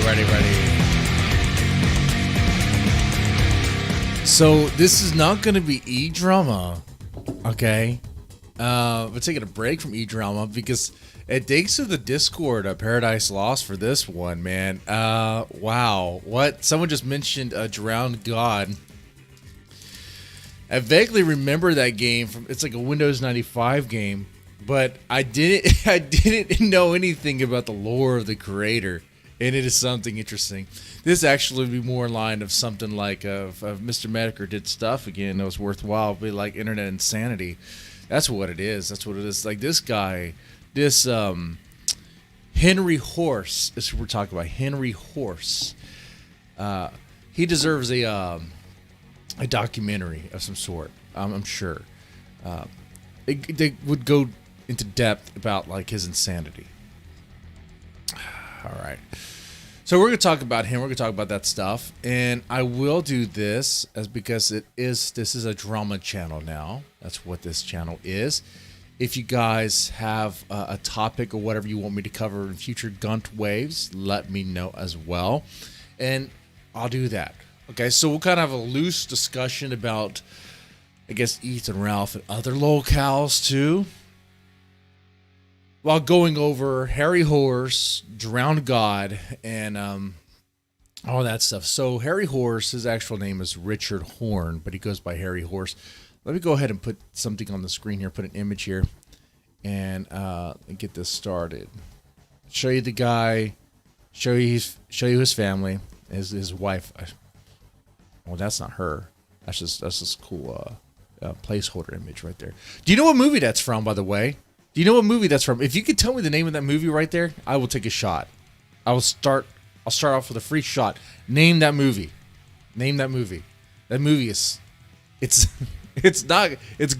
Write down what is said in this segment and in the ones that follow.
ready. So this is not going to be E-drama, okay? We're taking a break from E-drama because thanks to the Discord, Paradise Lost for this one, man. Wow. What? Someone just mentioned Drowned God. I vaguely remember that game from. It's like a Windows 95 game, but I didn't know anything about the lore of the creator, and it is something interesting. This actually would be more in line of something like if Mr. Mediker did stuff again that was worthwhile, it'd be like Internet Insanity. That's what it is. That's what it is. Like this guy, this Henry Horse is who we're talking about. Henry Horse. He deserves a documentary of some sort. I'm sure. They would go into depth about like his insanity. All right. So we're going to talk about him. We're going to talk about that stuff. And I will do this because this is a drama channel now. That's what this channel is. If you guys have a topic or whatever you want me to cover in future Gunt Waves, let me know as well. And I'll do that. Okay, so we'll kind of have a loose discussion about, I guess, Ethan, Ralph, and other locales too. While going over Harry Horse, Drowned God, and all that stuff. So Harry Horse, his actual name is Richard Horn, but he goes by Harry Horse. Let me go ahead and put something on the screen here, put an image here, and get this started. Show you the guy, show you his family, his wife. Well, that's not her. That's just cool placeholder image right there. Do you know what movie that's from, by the way? Do you know what movie that's from? If you could tell me the name of that movie right there, I will take a shot. I'll start off with a free shot. Name that movie. Name that movie. That movie it's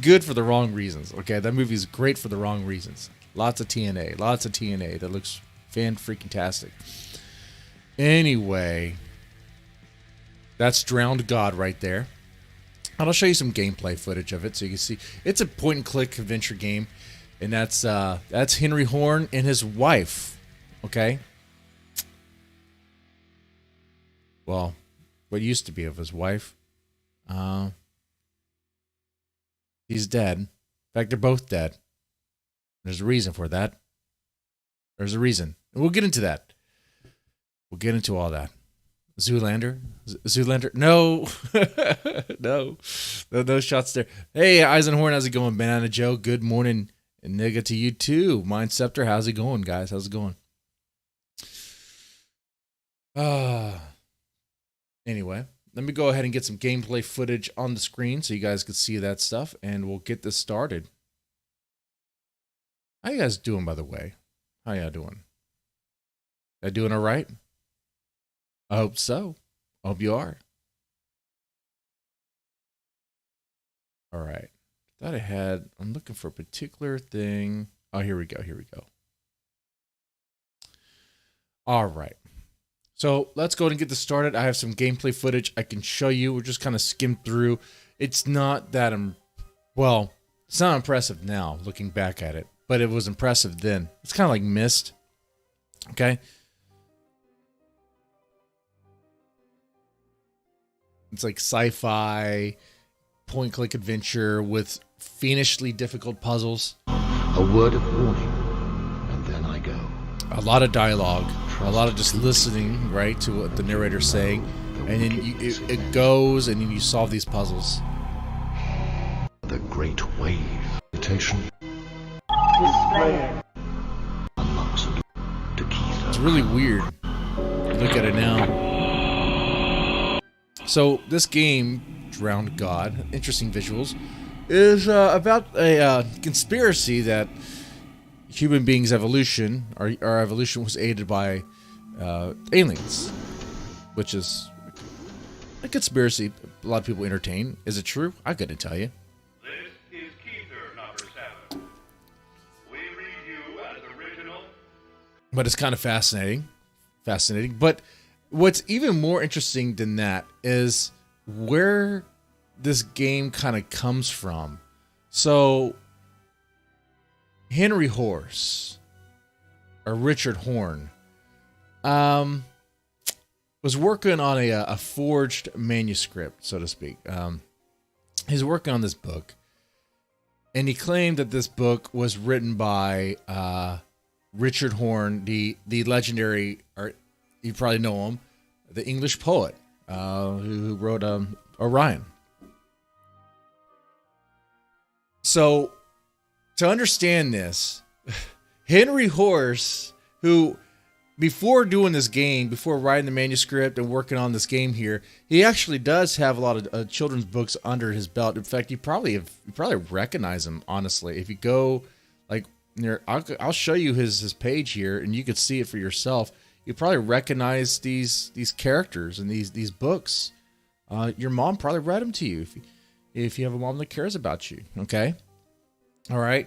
good for the wrong reasons. Okay, that movie is great for the wrong reasons. Lots of TNA that looks fan-freaking-tastic. Anyway, that's Drowned God right there. And I'll show you some gameplay footage of it so you can see. It's a point-and-click adventure game. And that's Henry Horn and his wife, okay? Well, what used to be of his wife. He's dead. In fact, they're both dead. There's a reason for that. There's a reason. And we'll get into that. We'll get into all that. Zoolander? No. No shots there. Hey, Eisenhorn, how's it going? Banana Joe, good morning. And nigga to you too. Mind Scepter, how's it going, guys? How's it going? Anyway, let me go ahead and get some gameplay footage on the screen so you guys can see that stuff, and we'll get this started. How you guys doing, by the way? How y'all doing? Y'all doing all right? I hope so. I hope you are. All right. Thought I had, I'm looking for a particular thing. Oh, here we go. All right. So let's go ahead and get this started. I have some gameplay footage I can show you. We're just kind of skimmed through. It's not that, well, it's not impressive now looking back at it, but it was impressive then. It's kind of like Myst. Okay. It's like sci-fi, point-click adventure with fiendishly difficult puzzles. A word of warning, and then I go. A lot of dialogue, a lot of just listening, right, to what the narrator's saying, and then it goes, and then you solve these puzzles. The great wave. Meditation. Display. Unlocks a door to Kino. It's really weird. Look at it now. So this game, Drowned God, interesting visuals, is about a conspiracy that human beings' evolution, our evolution was aided by aliens, which is a conspiracy a lot of people entertain. Is it true? I couldn't tell you. This is Keither number 7. We read you as original. But it's kind of fascinating. But what's even more interesting than that is where this game kind of comes from. So Henry Horse or Richard Horn, was working on a forged manuscript, so to speak. He's working on this book, and he claimed that this book was written by Richard Horne, the legendary, or you probably know him, the English poet who wrote Orion. So, to understand this, Henry Horse, who before doing this game, before writing the manuscript and working on this game here, he actually does have a lot of children's books under his belt. In fact, you probably recognize him, honestly. If you go like near, I'll show you his page here, and you could see it for yourself. You probably recognize these characters and these books. Your mom probably read them to you if you have a mom that cares about you. Okay, all right.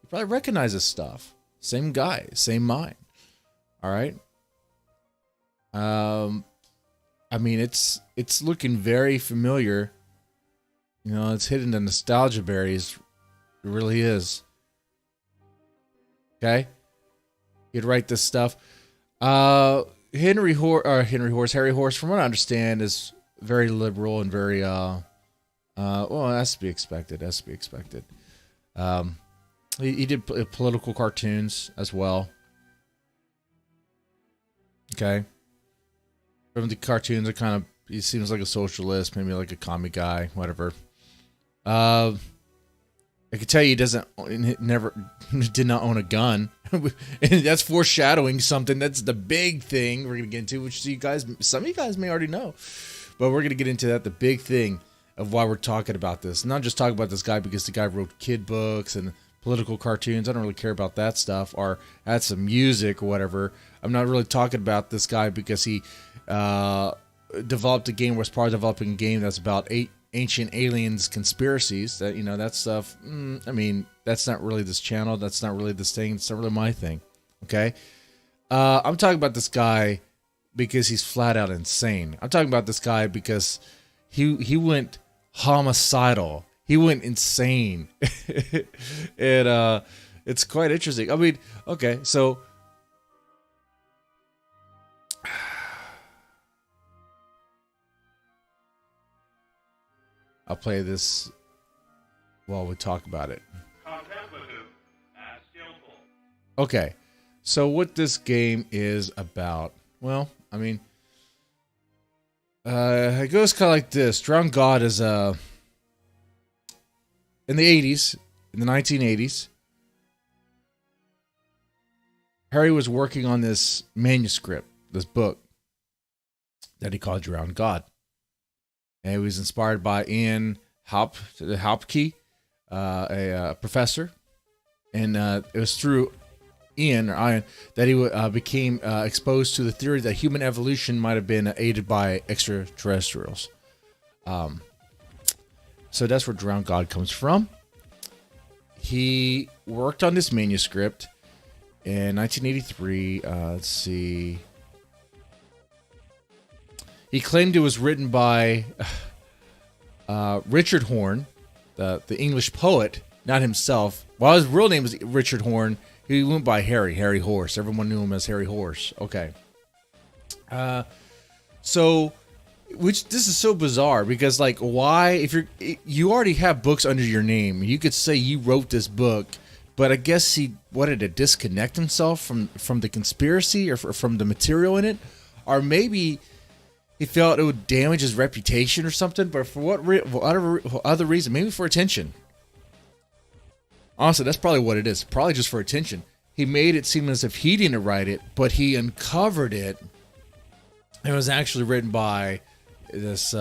You probably recognize this stuff. Same guy, same mind. All right. I mean, it's looking very familiar. You know, it's hitting the nostalgia berries. It really is. Okay. You'd write this stuff. Harry Horse, from what I understand, is very liberal and very well, it has to be expected. He did political cartoons as well. Okay. From the cartoons, he seems like a socialist, maybe like a commie guy, whatever. I could tell you he never did not own a gun. And that's foreshadowing something. That's the big thing we're going to get into, which some of you guys may already know. But we're going to get into that, the big thing of why we're talking about this. And not just talking about this guy because the guy wrote kid books and political cartoons. I don't really care about that stuff, or had some music or whatever. I'm not really talking about this guy because he developed a game, was part of developing a game that's about ancient aliens conspiracies. That stuff. I mean, that's not really this channel. That's not really this thing. It's not really my thing. Okay. I'm talking about this guy because he's flat out insane. I'm talking about this guy because he went homicidal. He went insane. And it's quite interesting. I mean, okay, so I'll play this while we talk about it. Contemplative and skillful. Okay, so what this game is about, well, I mean, it goes kind of like this. Drowned God is in the 80s, in the 1980s, Harry was working on this manuscript, this book that he called Drowned God. And he was inspired by Ian Hopkey, a professor. And it was through Ian that he became exposed to the theory that human evolution might have been aided by extraterrestrials. So that's where Drowned God comes from. He worked on this manuscript in 1983. Let's see. He claimed it was written by Richard Horne, the English poet, not himself. Well, his real name was Richard Horne. He went by Harry Horse. Everyone knew him as Harry Horse. Okay. Which this is so bizarre because, like, why, if you already have books under your name, you could say you wrote this book, but I guess he wanted to disconnect himself from the conspiracy or from the material in it, or maybe he felt it would damage his reputation or something. But for what other reason? Maybe for attention. Honestly, that's probably what it is. Probably just for attention. He made it seem as if he didn't write it, but he uncovered it. It was actually written by this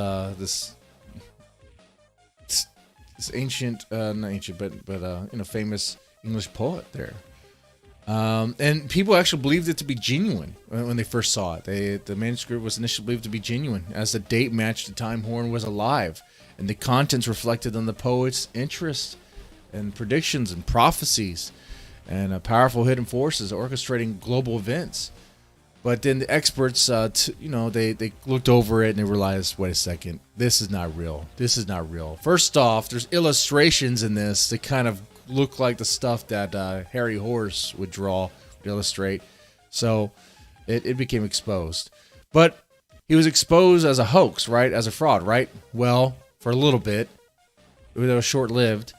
ancient, not ancient, but famous English poet there. And people actually believed it to be genuine when they first saw it. The manuscript was initially believed to be genuine, as the date matched the time Horne was alive, and the contents reflected on the poet's interest and predictions and prophecies and powerful hidden forces orchestrating global events. But then the experts, they looked over it and they realized, wait a second, this is not real. This is not real. First off, there's illustrations in this that kind of look like the stuff that Harry Horse would draw, would illustrate. So it became exposed. But he was exposed as a hoax, right? As a fraud, right? Well, for a little bit. It was short-lived.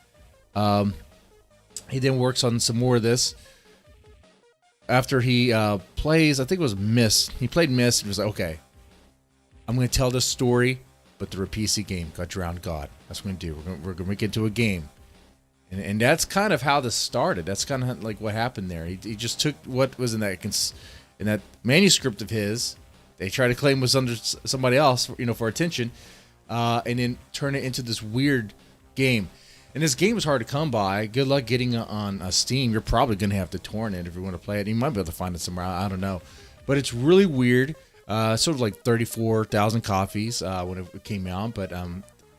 He then works on some more of this. After he plays, I think it was Myst. He played Myst and was like, okay, I'm going to tell this story, but through a PC game called Drowned God. That's what we're going to do. We're going to make it into a game. And that's kind of how this started. That's kind of like what happened there. He just took what was in that manuscript of his. They tried to claim was under somebody else, for attention, and then turn it into this weird game. And this game is hard to come by. Good luck getting it on Steam. You're probably going to have to torrent it if you want to play it. You might be able to find it somewhere. I don't know. But it's really weird. Sort of like 34,000 copies when it came out. But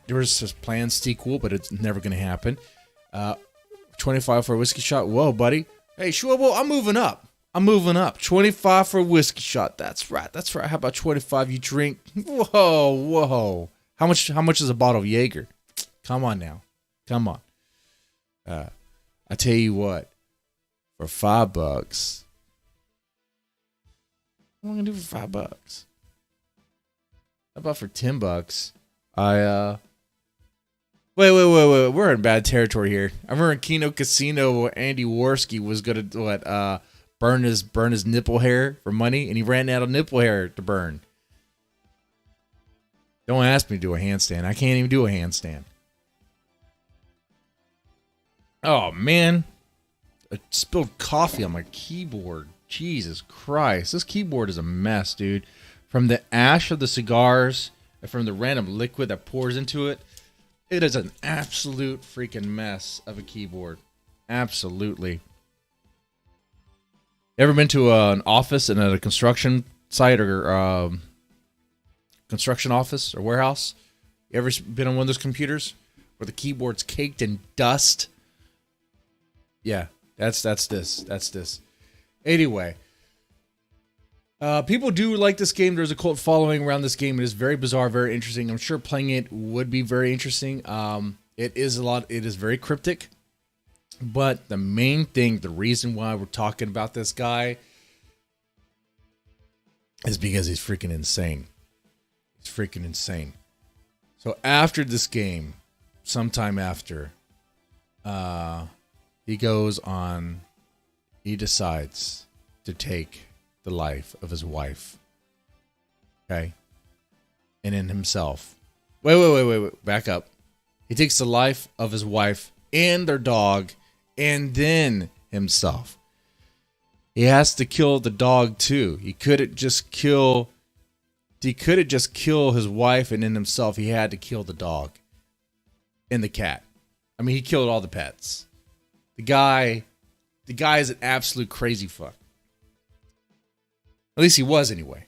there was this planned sequel, but it's never going to happen. 25 for a whiskey shot. Whoa, buddy. Hey, Schwabble, I'm moving up. 25 for a whiskey shot. That's right. How about 25 you drink? Whoa. How much is a bottle of Jaeger? Come on now. Come on. I tell you what. For $5. What am I gonna do for $5? How about for $10? Wait. We're in bad territory here. I remember in Kino Casino, Andy Worski was gonna burn his nipple hair for money, and he ran out of nipple hair to burn. Don't ask me to do a handstand. I can't even do a handstand. Oh man, I spilled coffee on my keyboard. Jesus Christ, this keyboard is a mess, dude. From the ash of the cigars and from the random liquid that pours into it. It is an absolute freaking mess of a keyboard. Absolutely. Ever been to an office and at a construction site or construction office or warehouse? You ever been on one of those computers where the keyboard's caked in dust? Yeah, that's this. Anyway, people do like this game. There's a cult following around this game. It is very bizarre, very interesting. I'm sure playing it would be very interesting. It is very cryptic. But the main thing, the reason why we're talking about this guy is because he's freaking insane. He's freaking insane. So after this game, sometime after, he decides to take the life of his wife. Okay? And in himself. Wait. Back up. He takes the life of his wife and their dog and then himself. He has to kill the dog too. He couldn't just kill his wife and then himself. He had to kill the dog and the cat. I mean, he killed all the pets. The guy is an absolute crazy fuck. At least he was anyway.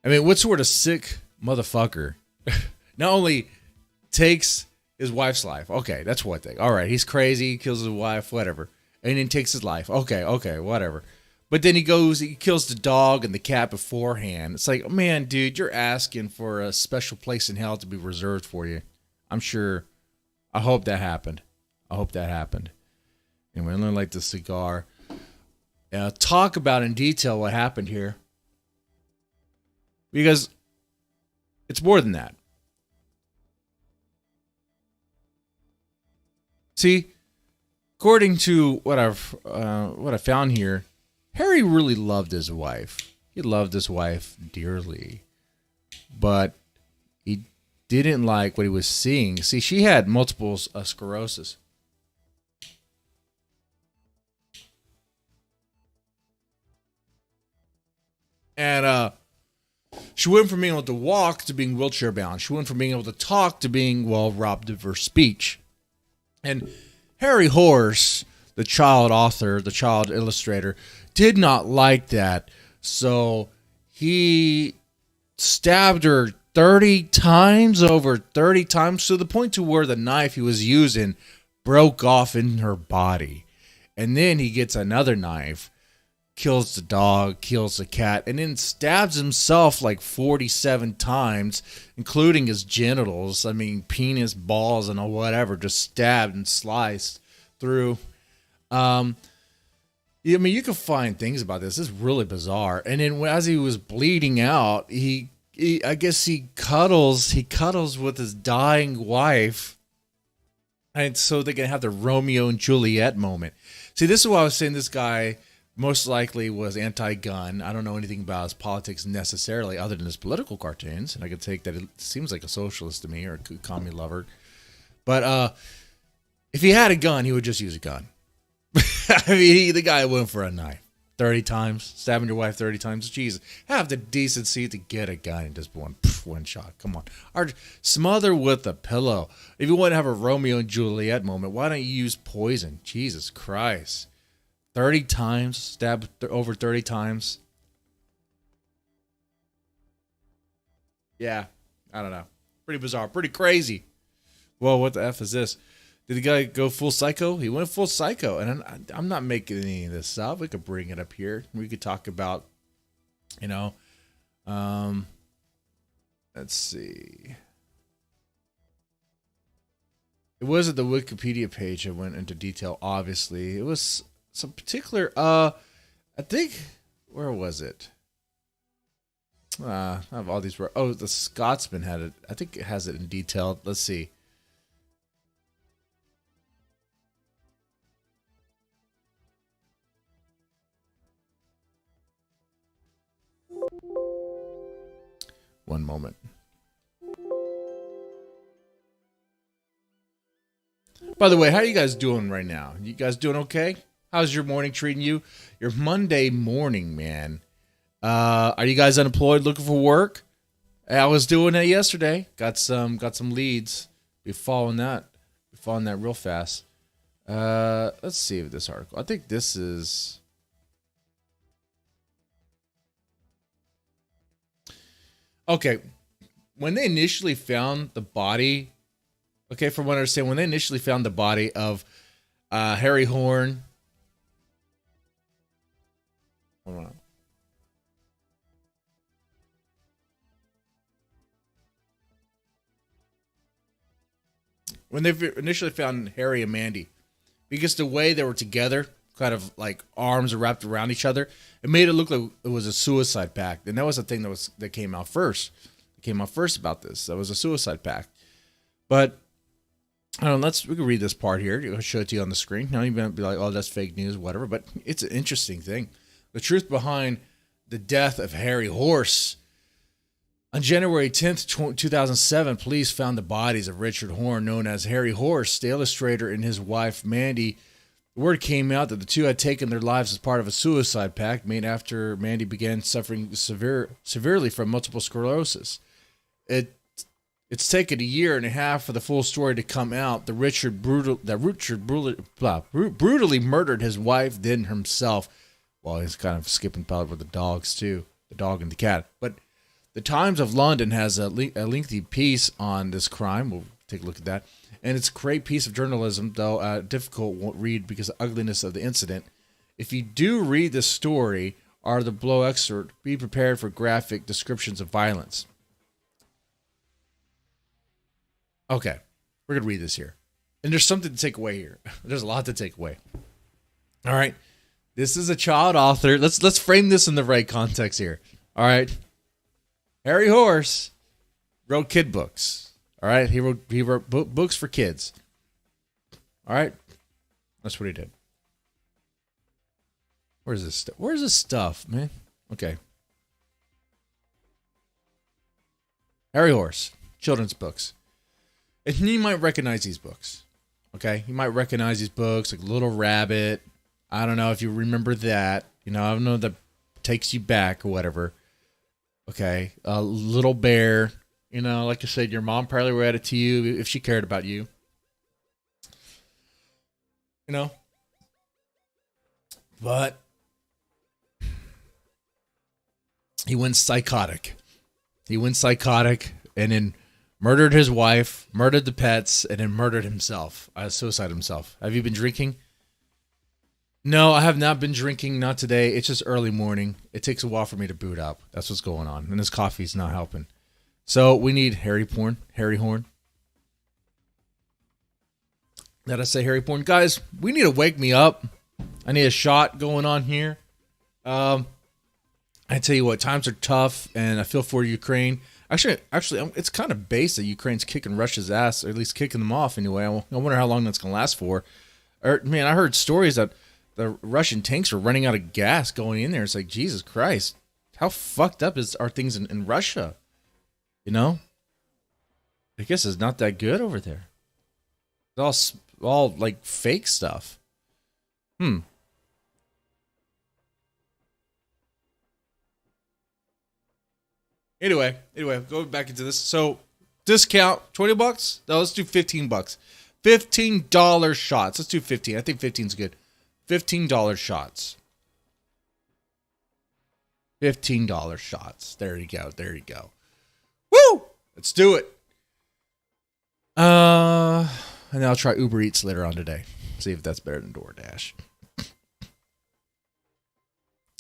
I mean, what sort of sick motherfucker not only takes his wife's life? Okay, that's one thing. All right, he's crazy, he kills his wife, whatever. And then takes his life. Okay, whatever. But then he kills the dog and the cat beforehand. It's like, man, dude, you're asking for a special place in hell to be reserved for you. I'm sure. I hope that happened. Anyway, I'm going to light the cigar. Talk about in detail what happened here. Because it's more than that. See, according to what I found here, Harry really loved his wife. He loved his wife dearly, but he didn't like what he was seeing. See, she had multiple sclerosis. And she went from being able to walk to being wheelchair bound. She went from being able to talk to being, robbed of her speech. And Harry Horse, the child author, the child illustrator, did not like that. So he stabbed her 30 times, over 30 times, to the point to where the knife he was using broke off in her body. And then he gets another knife, kills the dog, kills the cat, and then stabs himself like 47 times, including his genitals. I mean, penis, balls, and whatever, just stabbed and sliced through. I mean, you can find things about this. It's really bizarre. And then as he was bleeding out, I guess he cuddles with his dying wife, and so they can have the Romeo and Juliet moment. See, this is why I was saying this guy most likely was anti-gun. I don't know anything about his politics necessarily, other than his political cartoons, and I could take that it seems like a socialist to me or a commie lover. But if he had a gun, he would just use a gun. I mean, the guy went for a knife 30 times, stabbing your wife 30 times. Jesus, have the decency to get a gun and just one shot. Come on. Or smother with a pillow. If you want to have a Romeo and Juliet moment, why don't you use poison? Jesus Christ. 30 times, stabbed over 30 times. Yeah, I don't know. Pretty bizarre, pretty crazy. Well, what the F is this? Did the guy go full psycho? He went full psycho. And I'm not making any of this up. We could bring it up here. We could talk about, let's see. It wasn't the Wikipedia page that went into detail, obviously. It was some particular, I think, where was it? I have all these. The Scotsman had it. I think it has it in detail. Let's see. One moment. By the way, how are you guys doing right now? You guys doing okay? How's your morning treating you? Your Monday morning, man. Are you guys unemployed looking for work? I was doing that yesterday. Got some leads. Be following that real fast. Let's see if this article. I think this is. Okay, when they initially found the body, from what I understand, when they initially found the body of Harry Horn, hold on. When they initially found Harry and Mandy, because the way they were together, kind of like arms wrapped around each other, it made it look like it was a suicide pact. And that was the thing that came out first. It came out first about this. That was a suicide pact. But I don't know, we can read this part here. I'll show it to you on the screen. Now you're going to be like, oh, that's fake news, whatever. But it's an interesting thing. The truth behind the death of Harry Horse. On January 10th, 2007, police found the bodies of Richard Horn, known as Harry Horse, the illustrator, and his wife, Mandy. The word came out that the two had taken their lives as part of a suicide pact made after Mandy began suffering severely from multiple sclerosis. It's taken a year and a half for the full story to come out. Richard brutally murdered his wife, then himself. Well, he's kind of skipping probably with the dogs too, the dog and the cat. But the Times of London has a lengthy piece on this crime. We'll take a look at that. And it's a great piece of journalism, though difficult read because of the ugliness of the incident. If you do read the story or the below excerpt, be prepared for graphic descriptions of violence. Okay, we're going to read this here. And there's something to take away here. There's a lot to take away. All right. This is a child author. Let's frame this in the right context here. All right. Harry Horse wrote kid books. All right, he wrote books for kids. All right, that's what he did. Where's this stuff, man? Okay. Harry Horse, children's books. And you might recognize these books. Okay, you might recognize these books like Little Rabbit. I don't know if you remember that. I don't know, that takes you back or whatever. Okay, Little Bear. Like I said, your mom probably read it to you if she cared about you. But he went psychotic. And then murdered his wife, murdered the pets, and then murdered himself. Suicide himself. Have you been drinking? No, I have not been drinking. Not today. It's just early morning. It takes a while for me to boot up. That's what's going on. And this coffee's not helping. So we need Harry Horn. Did I say Harry Horn? Guys, we need to wake me up. I need a shot going on here. I tell you what, times are tough, and I feel for Ukraine. Actually, it's kind of base that Ukraine's kicking Russia's ass, or at least kicking them off anyway. I wonder how long that's going to last for. Man, I heard stories that the Russian tanks were running out of gas going in there. It's like, Jesus Christ, how fucked up are things in Russia? You know? I guess it's not that good over there. It's all like fake stuff. Anyway, going back into this. So, discount $20. No, let's do $15. $15 shots. Let's do 15. I think 15 is good. $15 shots. $15 shots. There you go. Woo! Let's do it. And then I'll try Uber Eats later on today. See if that's better than DoorDash.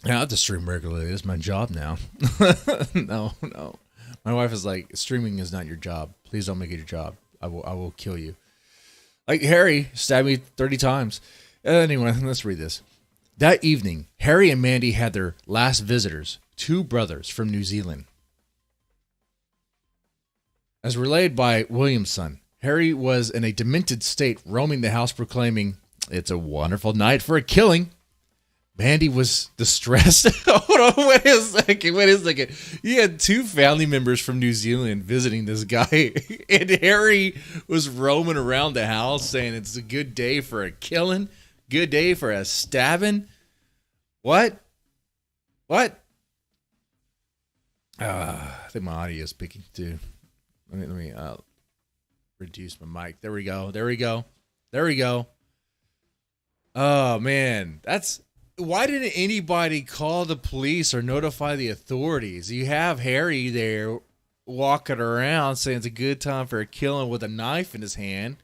Yeah, I have to stream regularly. It's my job now. No. My wife is like, streaming is not your job. Please don't make it your job. I will kill you. Like Harry stabbed me 30 times. Anyway, let's read this. That evening, Harry and Mandy had their last visitors, 2 brothers from New Zealand. As relayed by Williamson, Harry was in a demented state, roaming the house proclaiming, "It's a wonderful night for a killing." Mandy was distressed. Hold on, wait a second. You had 2 family members from New Zealand visiting this guy, and Harry was roaming around the house saying it's a good day for a killing, good day for a stabbing. What? I think my audio is picking too. Let me reduce my mic. There we go. Oh man, why didn't anybody call the police or notify the authorities? You have Harry there walking around saying it's a good time for a killing with a knife in his hand,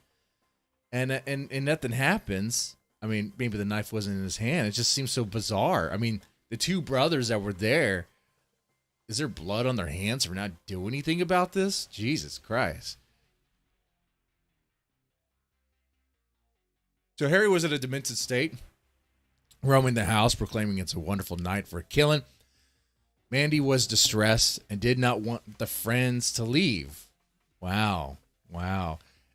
and nothing happens. I mean, maybe the knife wasn't in his hand. It just seems so bizarre. I mean, the 2 brothers that were there, is there blood on their hands for not doing anything about this? Jesus Christ. So Harry was in a demented state, roaming the house, proclaiming it's a wonderful night for a killing. Mandy was distressed and did not want the friends to leave. Wow.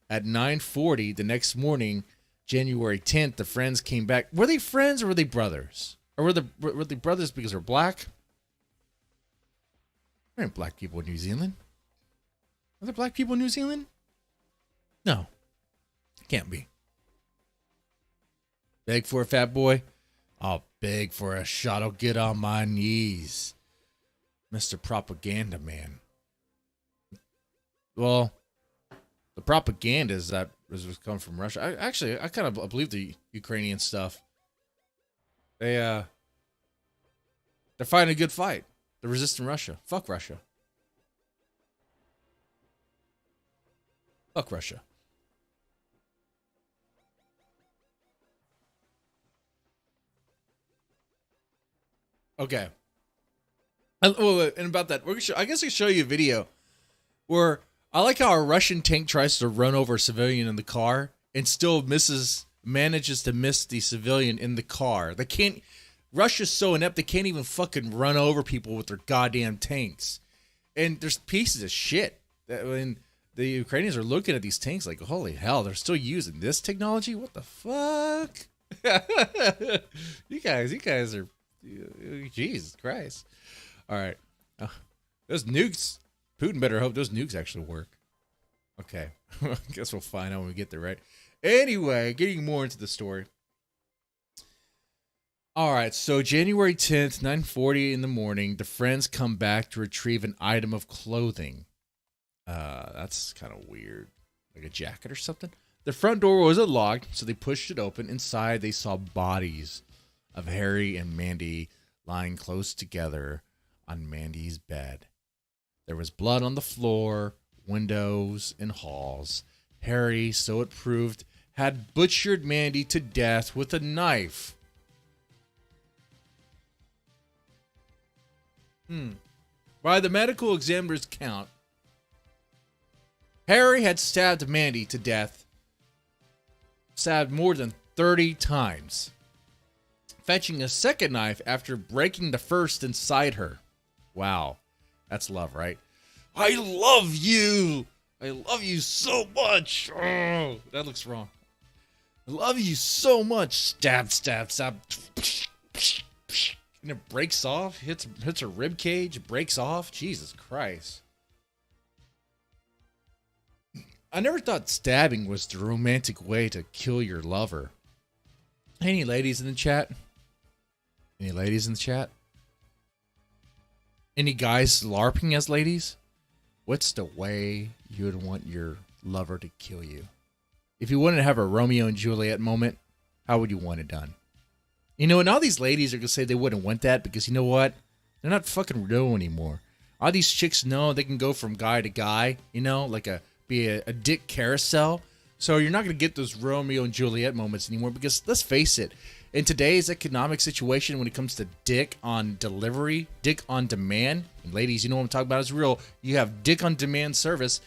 At 9:40 the next morning, January 10th, the friends came back. Were they friends or were they brothers? Or were they brothers because they're black? There aren't black people in New Zealand. Are there black people in New Zealand? No. Can't be. Beg for a fat boy? I'll beg for a shot. I'll get on my knees. Mr. Propaganda Man. Well, the propaganda is that was come from Russia. I kind of believe the Ukrainian stuff. They're fighting a good fight. They're resisting Russia. Fuck Russia. Fuck Russia. Okay. And about that, I guess I show you a video where I like how a Russian tank tries to run over a civilian in the car and still manages to miss the civilian in the car. Russia's so inept they can't even fucking run over people with their goddamn tanks. And there's pieces of shit. When the Ukrainians are looking at these tanks like, holy hell, they're still using this technology? What the fuck? You guys are, Jesus Christ. All right. Those nukes, Putin better hope those nukes actually work. Okay. I guess we'll find out when we get there, right? Anyway, getting more into the story. All right, so January 10th, 9:40 in the morning, the friends come back to retrieve an item of clothing. That's kind of weird. Like a jacket or something. The front door was unlocked, so they pushed it open. Inside, they saw bodies of Harry and Mandy lying close together on Mandy's bed. There was blood on the floor, windows, and halls. Harry, so it proved, had butchered Mandy to death with a knife. By the medical examiner's count, Harry had stabbed Mandy to death, stabbed more than 30 times. fetching a second knife after breaking the first inside her. Wow. That's love, right? I love you. I love you so much. Oh, that looks wrong. I love you so much. Stab, stab, stab. And it breaks off, hits her rib cage, breaks off. Jesus Christ. I never thought stabbing was the romantic way to kill your lover. Any ladies in the chat? Any ladies in the chat? Any guys LARPing as ladies? What's the way you would want your lover to kill you? If you wanted to have a Romeo and Juliet moment, how would you want it done? You know, and all these ladies are going to say they wouldn't want that because you know what? They're not fucking real anymore. All these chicks know they can go from guy to guy, you know, like be a dick carousel. So you're not going to get those Romeo and Juliet moments anymore because let's face it, in today's economic situation when it comes to dick on delivery, dick on demand, and ladies, you know what I'm talking about, it's real. You have dick on demand service.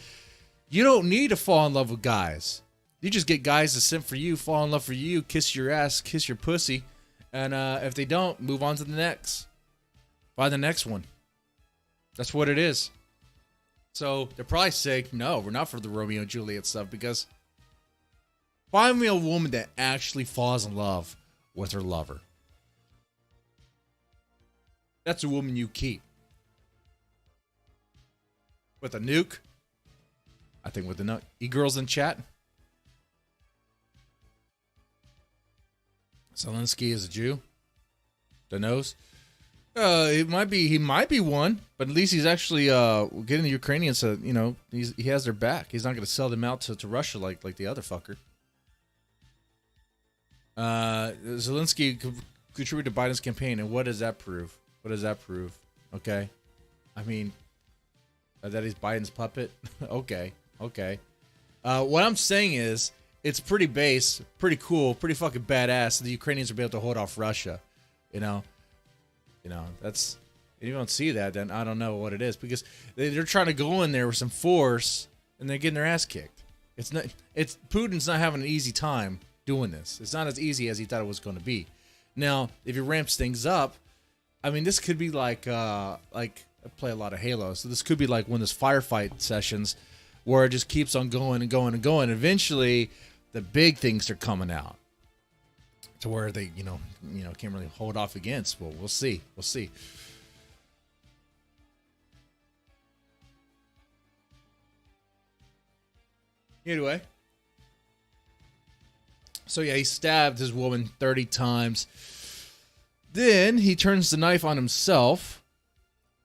You don't need to fall in love with guys. You just get guys to simp for you, fall in love for you, kiss your ass, kiss your pussy, and if they don't, move on to the next. Buy the next one. That's what it is. So they're probably saying, no, we're not for the Romeo and Juliet stuff because find me a woman that actually falls in love with her lover. That's a woman you keep. With a nuke? I think with a nuke. E-girls in chat? Zelensky is a Jew? The nose? He might be one, but at least he's actually getting the Ukrainians to, you know, he has their back. He's not going to sell them out to Russia like the other fucker. Zelensky contributed to Biden's campaign, and what does that prove? What does that prove? Okay, I mean, that he's Biden's puppet. Okay. What I'm saying is, it's pretty base, pretty cool, pretty fucking badass. The Ukrainians will be able to hold off Russia. You know, that's, if you don't see that, then I don't know what it is because they're trying to go in there with some force and they're getting their ass kicked. Putin's not having an easy time doing this. It's not as easy as he thought it was going to be. Now, if he ramps things up, I mean, this could be like I play a lot of Halo, so this could be like one of those firefight sessions where it just keeps on going and going and going. Eventually, the big things are coming out to where they, you know, can't really hold off against. Well, we'll see. We'll see. Anyway. So yeah, he stabbed his woman 30 times. Then he turns the knife on himself,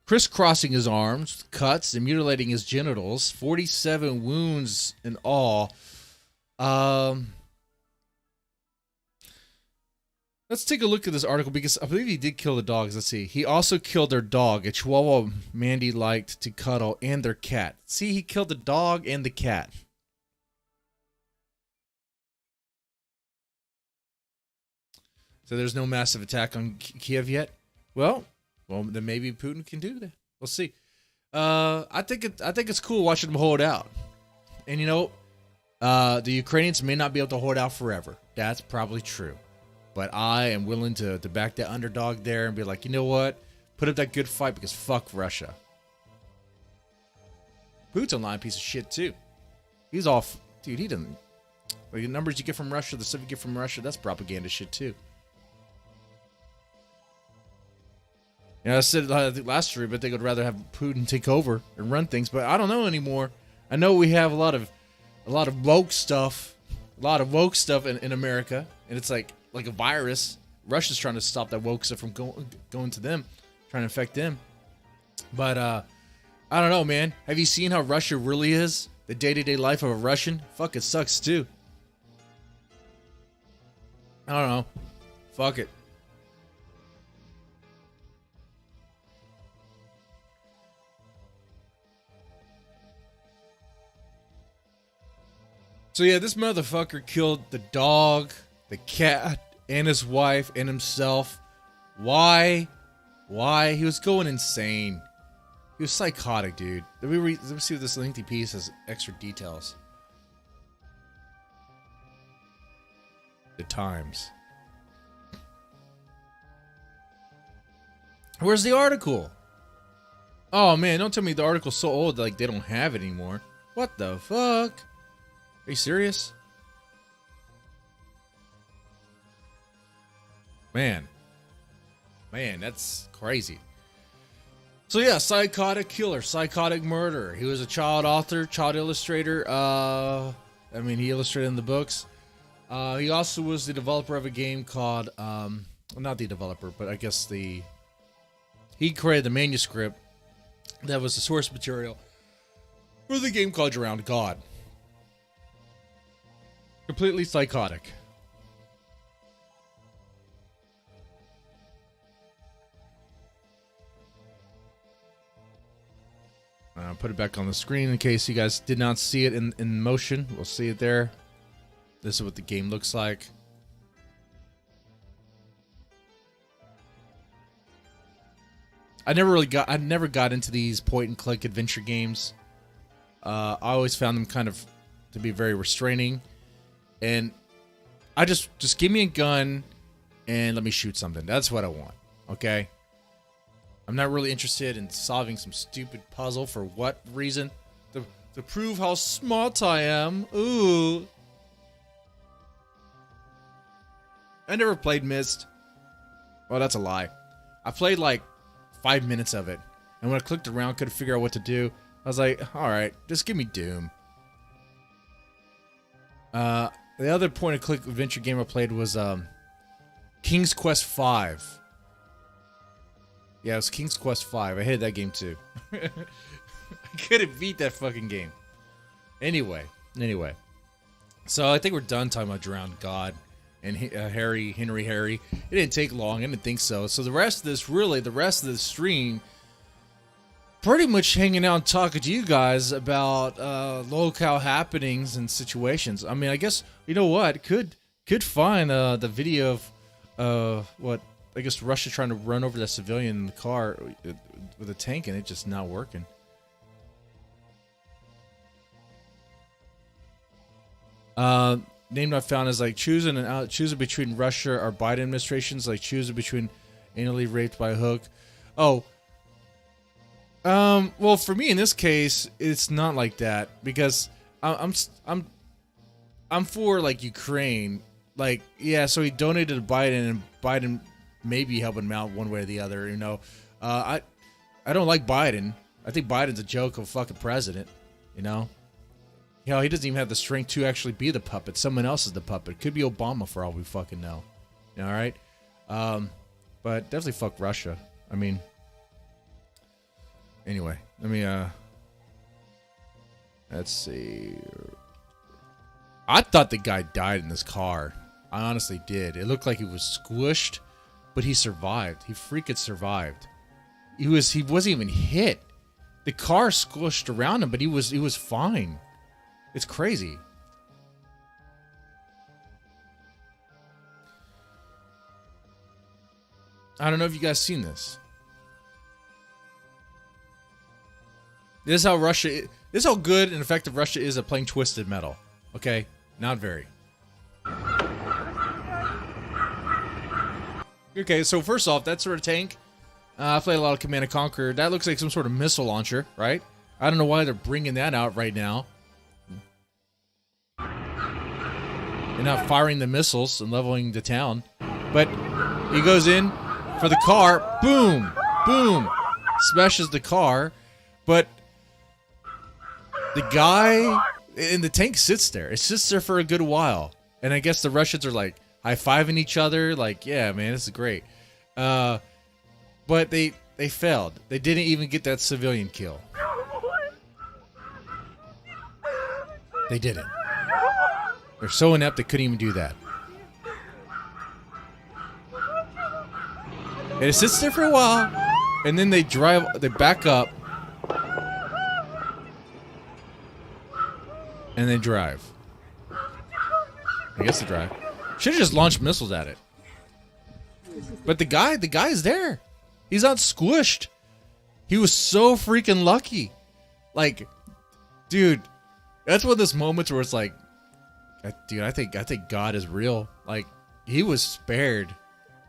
crisscrossing his arms, cuts and mutilating his genitals. 47 wounds in all. Let's take a look at this article because I believe he did kill the dogs. Let's see. He also killed their dog, a Chihuahua Mandy liked to cuddle, and their cat. See, he killed the dog and the cat. So there's no massive attack on Kiev yet. Well, then maybe Putin can do that. We'll see. I think it's cool watching them hold out. And you know, the Ukrainians may not be able to hold out forever. That's probably true. But I am willing to back that underdog there and be like, you know what? Put up that good fight because fuck Russia. Putin's a lying piece of shit too. He's off, dude. He doesn't. Like the numbers you get from Russia, the stuff you get from Russia, that's propaganda shit too. You know, I said last year, but they would rather have Putin take over and run things. But I don't know anymore. I know we have a lot of woke stuff, in America, and it's like a virus. Russia's trying to stop that woke stuff from going to them, trying to affect them. But I don't know, man. Have you seen how Russia really is? The day-to-day life of a Russian? Fuck, it sucks too. I don't know. Fuck it. So yeah, this motherfucker killed the dog, the cat, and his wife, and himself. Why? Why? He was going insane. He was psychotic, dude. Let me see if this lengthy piece has extra details. The Times. Where's the article? Oh man, don't tell me the article's so old like they don't have it anymore. What the fuck? Are you serious? Man, that's crazy. So yeah, psychotic killer, psychotic murderer. He was a child author, child illustrator. I mean, he illustrated in the books. He also was the developer of a game called, not the developer, but I guess he created the manuscript that was the source material for the game called Drowned God. Completely psychotic. I'll put it back on the screen in case you guys did not see it in motion. We'll see it there. This is what the game looks like. I never got into these point and click adventure games. I always found them kind of to be very restraining, and I just give me a gun and let me shoot something. That's what I want. Okay. I'm not really interested in solving some stupid puzzle for what reason? To prove how smart I am. Ooh. I never played Myst. Well, that's a lie. I played like 5 minutes of it. And when I clicked around, couldn't figure out what to do. I was like, alright, just give me Doom. The other point and click adventure game I played was King's Quest V. Yeah, it was King's Quest V. I hated that game too. I couldn't beat that fucking game. Anyway. So I think we're done talking about Drowned God and Henry Harry. It didn't take long. I didn't think so. So the rest of the stream, pretty much hanging out and talking to you guys about locale happenings and situations. I mean, I guess, you know what? Could find the video of what, I guess Russia trying to run over that civilian in the car with a tank and it just not working. Name I found is like choosing between Russia or Biden administrations, like choosing between anally raped by a hook. Oh. Well, for me in this case, it's not like that because I'm for like Ukraine. Like, yeah, so he donated to Biden and Biden maybe helping him out one way or the other, you know. I don't like Biden. I think Biden's a joke of a fucking president, you know. Hell, he doesn't even have the strength to actually be the puppet. Someone else is the puppet. Could be Obama for all we fucking know. All right? But definitely fuck Russia. I mean, anyway, let me, let's see. I thought the guy died in this car. I honestly did. It looked like he was squished. But he survived. He freaking survived. He wasn't even hit. The car squished around him, but he was fine. It's crazy. I don't know if you guys seen this. This is how good and effective Russia is at playing Twisted Metal. Okay? Not very. Okay, so first off, that sort of tank, I played a lot of Command & Conquer. That looks like some sort of missile launcher, right? I don't know why they're bringing that out right now. They're not firing the missiles and leveling the town. But he goes in for the car. Boom! Boom! Smashes the car. But the guy in the tank sits there. It sits there for a good while. And I guess the Russians are like, high-fiving each other, like, yeah, man, this is great. But they failed. They didn't even get that civilian kill. They didn't. They're so inept they couldn't even do that. And it sits there for a while, and then they back up, and they drive. I guess they drive. Should have just launched missiles at it. But the guy is there. He's not squished. He was so freaking lucky. Like, dude, that's one of those moments where it's like, dude, I think God is real. Like, he was spared.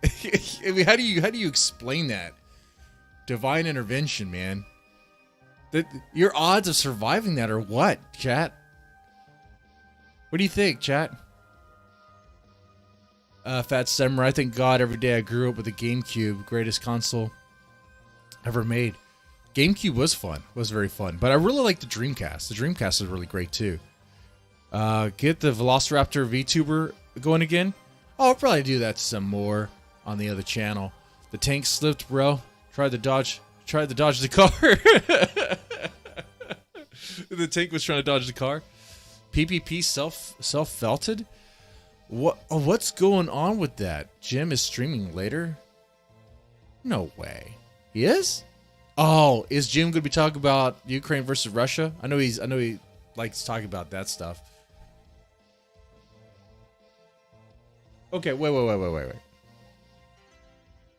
I mean, how do you explain that? divine intervention, man. Your odds of surviving that are what, chat? What do you think, chat? Fat Samurai, I thank God every day I grew up with a GameCube, greatest console ever made. GameCube was fun, was very fun, but I really like the Dreamcast. The Dreamcast is really great too. Get the Velociraptor VTuber going again. Oh, I'll probably do that some more on the other channel. The tank slipped, bro. Tried to dodge the car. The tank was trying to dodge the car. PPP self-felted? What's going on with that? Jim is streaming later? No way. He is? Oh, is Jim going to be talking about Ukraine versus Russia? I know he likes talking about that stuff. Okay, wait.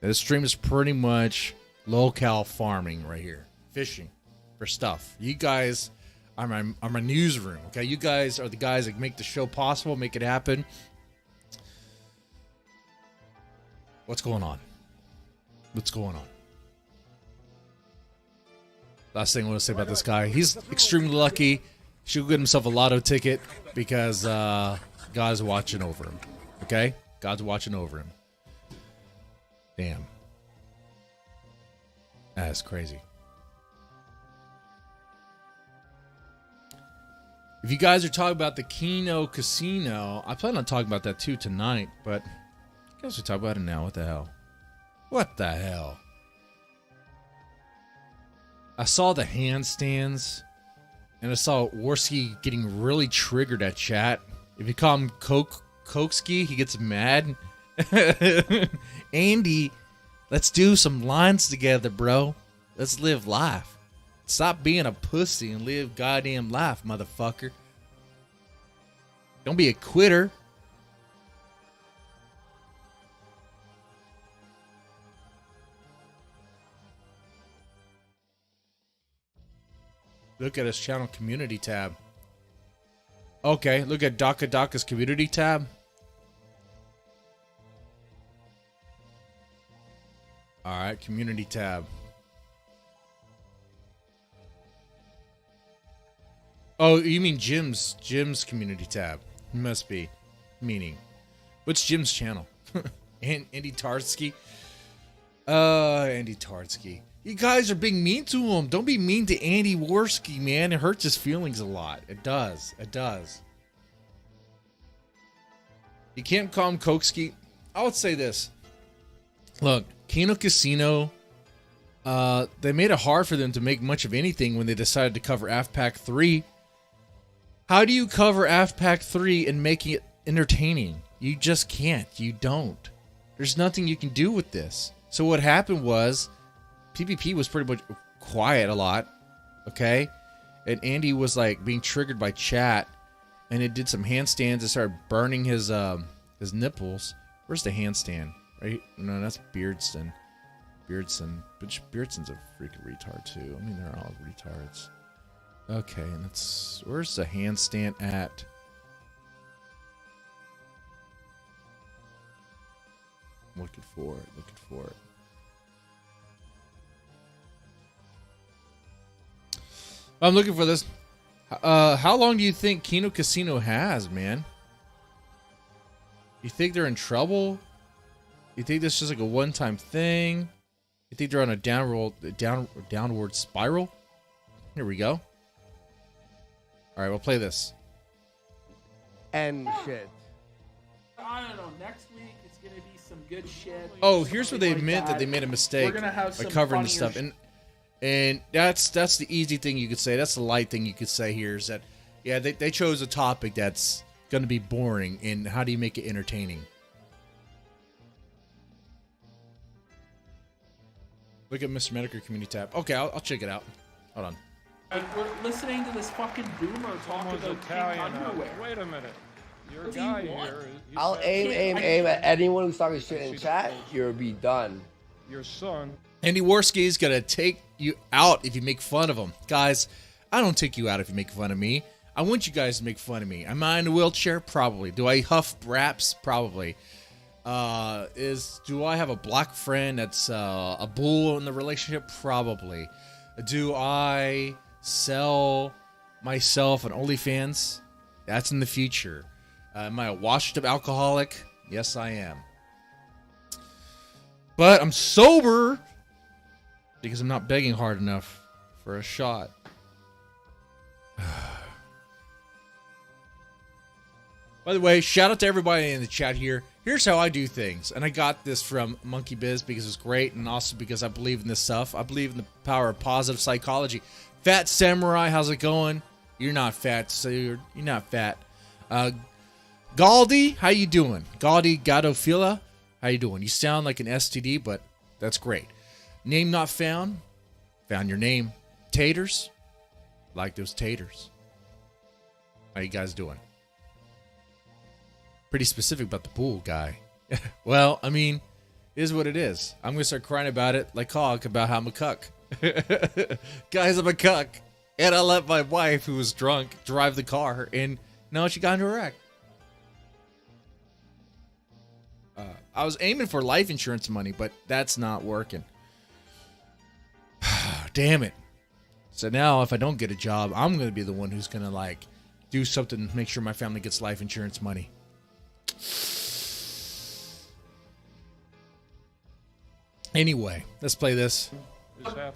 This stream is pretty much local farming right here. Fishing for stuff. You guys are my newsroom, okay? You guys are the guys that make the show possible, make it happen. What's going on? Last thing I want to say about this guy. He's extremely lucky. Should get himself a lotto ticket because God's watching over him. Okay? God's watching over him. Damn. That's crazy. If you guys are talking about the Kino Casino, I plan on talking about that too tonight, but I guess we talk about it now. What the hell? What the hell? I saw the handstands, and I saw Worski getting really triggered at chat. If you call him Kokeski, he gets mad. Andy, let's do some lines together, bro. Let's live life. Stop being a pussy and live goddamn life, motherfucker. Don't be a quitter. Look at his channel community tab. Okay, look at Daka's community tab. Alright, community tab. Oh, you mean Jim's community tab. Must be. Meaning. What's Jim's channel? Andy Tartsky? Andy Tartsky. You guys are being mean to him. Don't be mean to Andy Worski, man. It hurts his feelings a lot. It does. It does. You can't call him Kokeski. I would say this. Look, Kino Casino, they made it hard for them to make much of anything when they decided to cover AFPAC 3. How do you cover AFPAC 3 and make it entertaining? You just can't. You don't. There's nothing you can do with this. So what happened was, PPP was pretty much quiet a lot, okay? And Andy was like being triggered by chat, and it did some handstands and started burning his nipples. Where's the handstand? Right? No, that's Beardson. But Beardson's a freaking retard too. I mean, they're all retards. Okay, and that's where's the handstand at? Looking for it. I'm looking for this. How long do you think Kino Casino has, man? You think they're in trouble? You think this is just like a one-time thing? You think they're on a downward spiral? Here we go. All right, we'll play this. And shit. I don't know. Next week it's gonna be some good shit. Oh, here's where they Something admit that they made a mistake We're gonna have by some covering this funnier stuff, and that's the easy thing you could say. That's the light thing you could say here is that, yeah, they chose a topic that's going to be boring, and how do you make it entertaining? Look at Mr. Medicare community tab. Okay, I'll check it out. Hold on. Like, we're listening to this fucking boomer talk Someone's about Italian. pink underwear. Wait a minute. Your What do you guy want? here. I'll aim at anyone who's talking shit in chat. You'll be done. Your son. Andy Worski's going to take you out if you make fun of him. Guys, I don't take you out if you make fun of me. I want you guys to make fun of me. Am I in a wheelchair? Probably. Do I huff raps? Probably. is, do I have a black friend that's a bull in the relationship? Probably. Do I sell myself an OnlyFans? That's in the future. Am I a washed-up alcoholic? Yes, I am. But I'm sober because I'm not begging hard enough for a shot. By the way, shout out to everybody in the chat here. Here's how I do things. And I got this from Monkey Biz because it's great, and also because I believe in this stuff. I believe in the power of positive psychology. Fat Samurai, how's it going? You're not fat, so you're not fat. Galdi, how you doing? Galdi Gadophila, how you doing? You sound like an STD, but that's great. Name not found. Found your name. Taters, like those taters. How you guys doing? Pretty specific about the pool guy. Well, I mean, it is what it is. I'm gonna start crying about it like Hog about how I'm a cuck. Guys, I'm a cuck. And I let my wife, who was drunk, drive the car, and now she got into a wreck. I was aiming for life insurance money, but that's not working. Damn it. So now if I don't get a job, I'm going to be the one who's going to, like, do something to make sure my family gets life insurance money. Anyway, let's play this.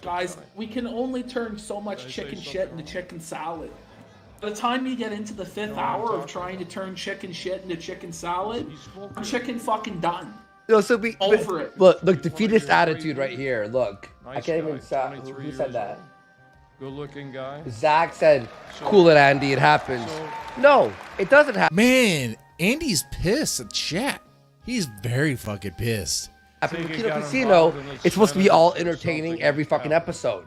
Guys, we can only turn so much chicken shit into chicken salad. By the time you get into the 5th hour of trying to turn chicken shit into chicken salad, I'm chicken fucking done. No, so we Over it. Look, defeatist attitude right here. Look, I can't even stop. Who said that? Good looking guy. Zach said, "Cool it, Andy. It happens." No, it doesn't happen. Man, Andy's pissed at chat. He's very fucking pissed. After the Kino Casino, it's supposed to be all entertaining every fucking episode.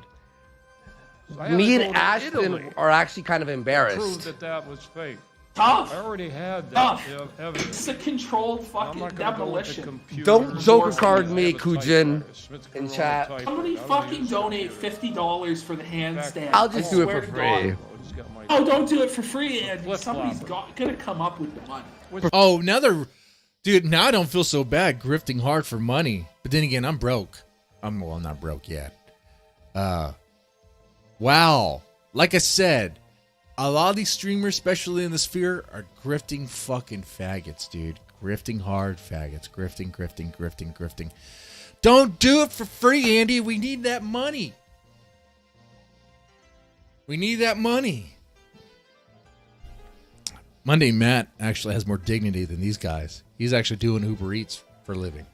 Me and Ashton are actually kind of Prove embarrassed. that was fake. Tough. I already had that Tough. evidence. It's a controlled I'm fucking not gonna go into demolition. computers. Don't Joker card I me, have a Kujin, typewriter. in chat. Somebody fucking donate $50 for the handstand. I'll just I do it swear for to free. God. Just got my- Oh, don't do it for free, Andy. Flip-flop Somebody's it. gonna come up with the money. Oh, now they're... Dude, now I don't feel so bad grifting hard for money. But then again, I'm broke. Well, I'm not broke yet. Wow. Like I said, a lot of these streamers, especially in the sphere, are grifting fucking faggots, dude. Grifting hard faggots. Grifting. Don't do it for free, Andy. We need that money. We need that money. Monday Matt actually has more dignity than these guys. He's actually doing Uber Eats for a living.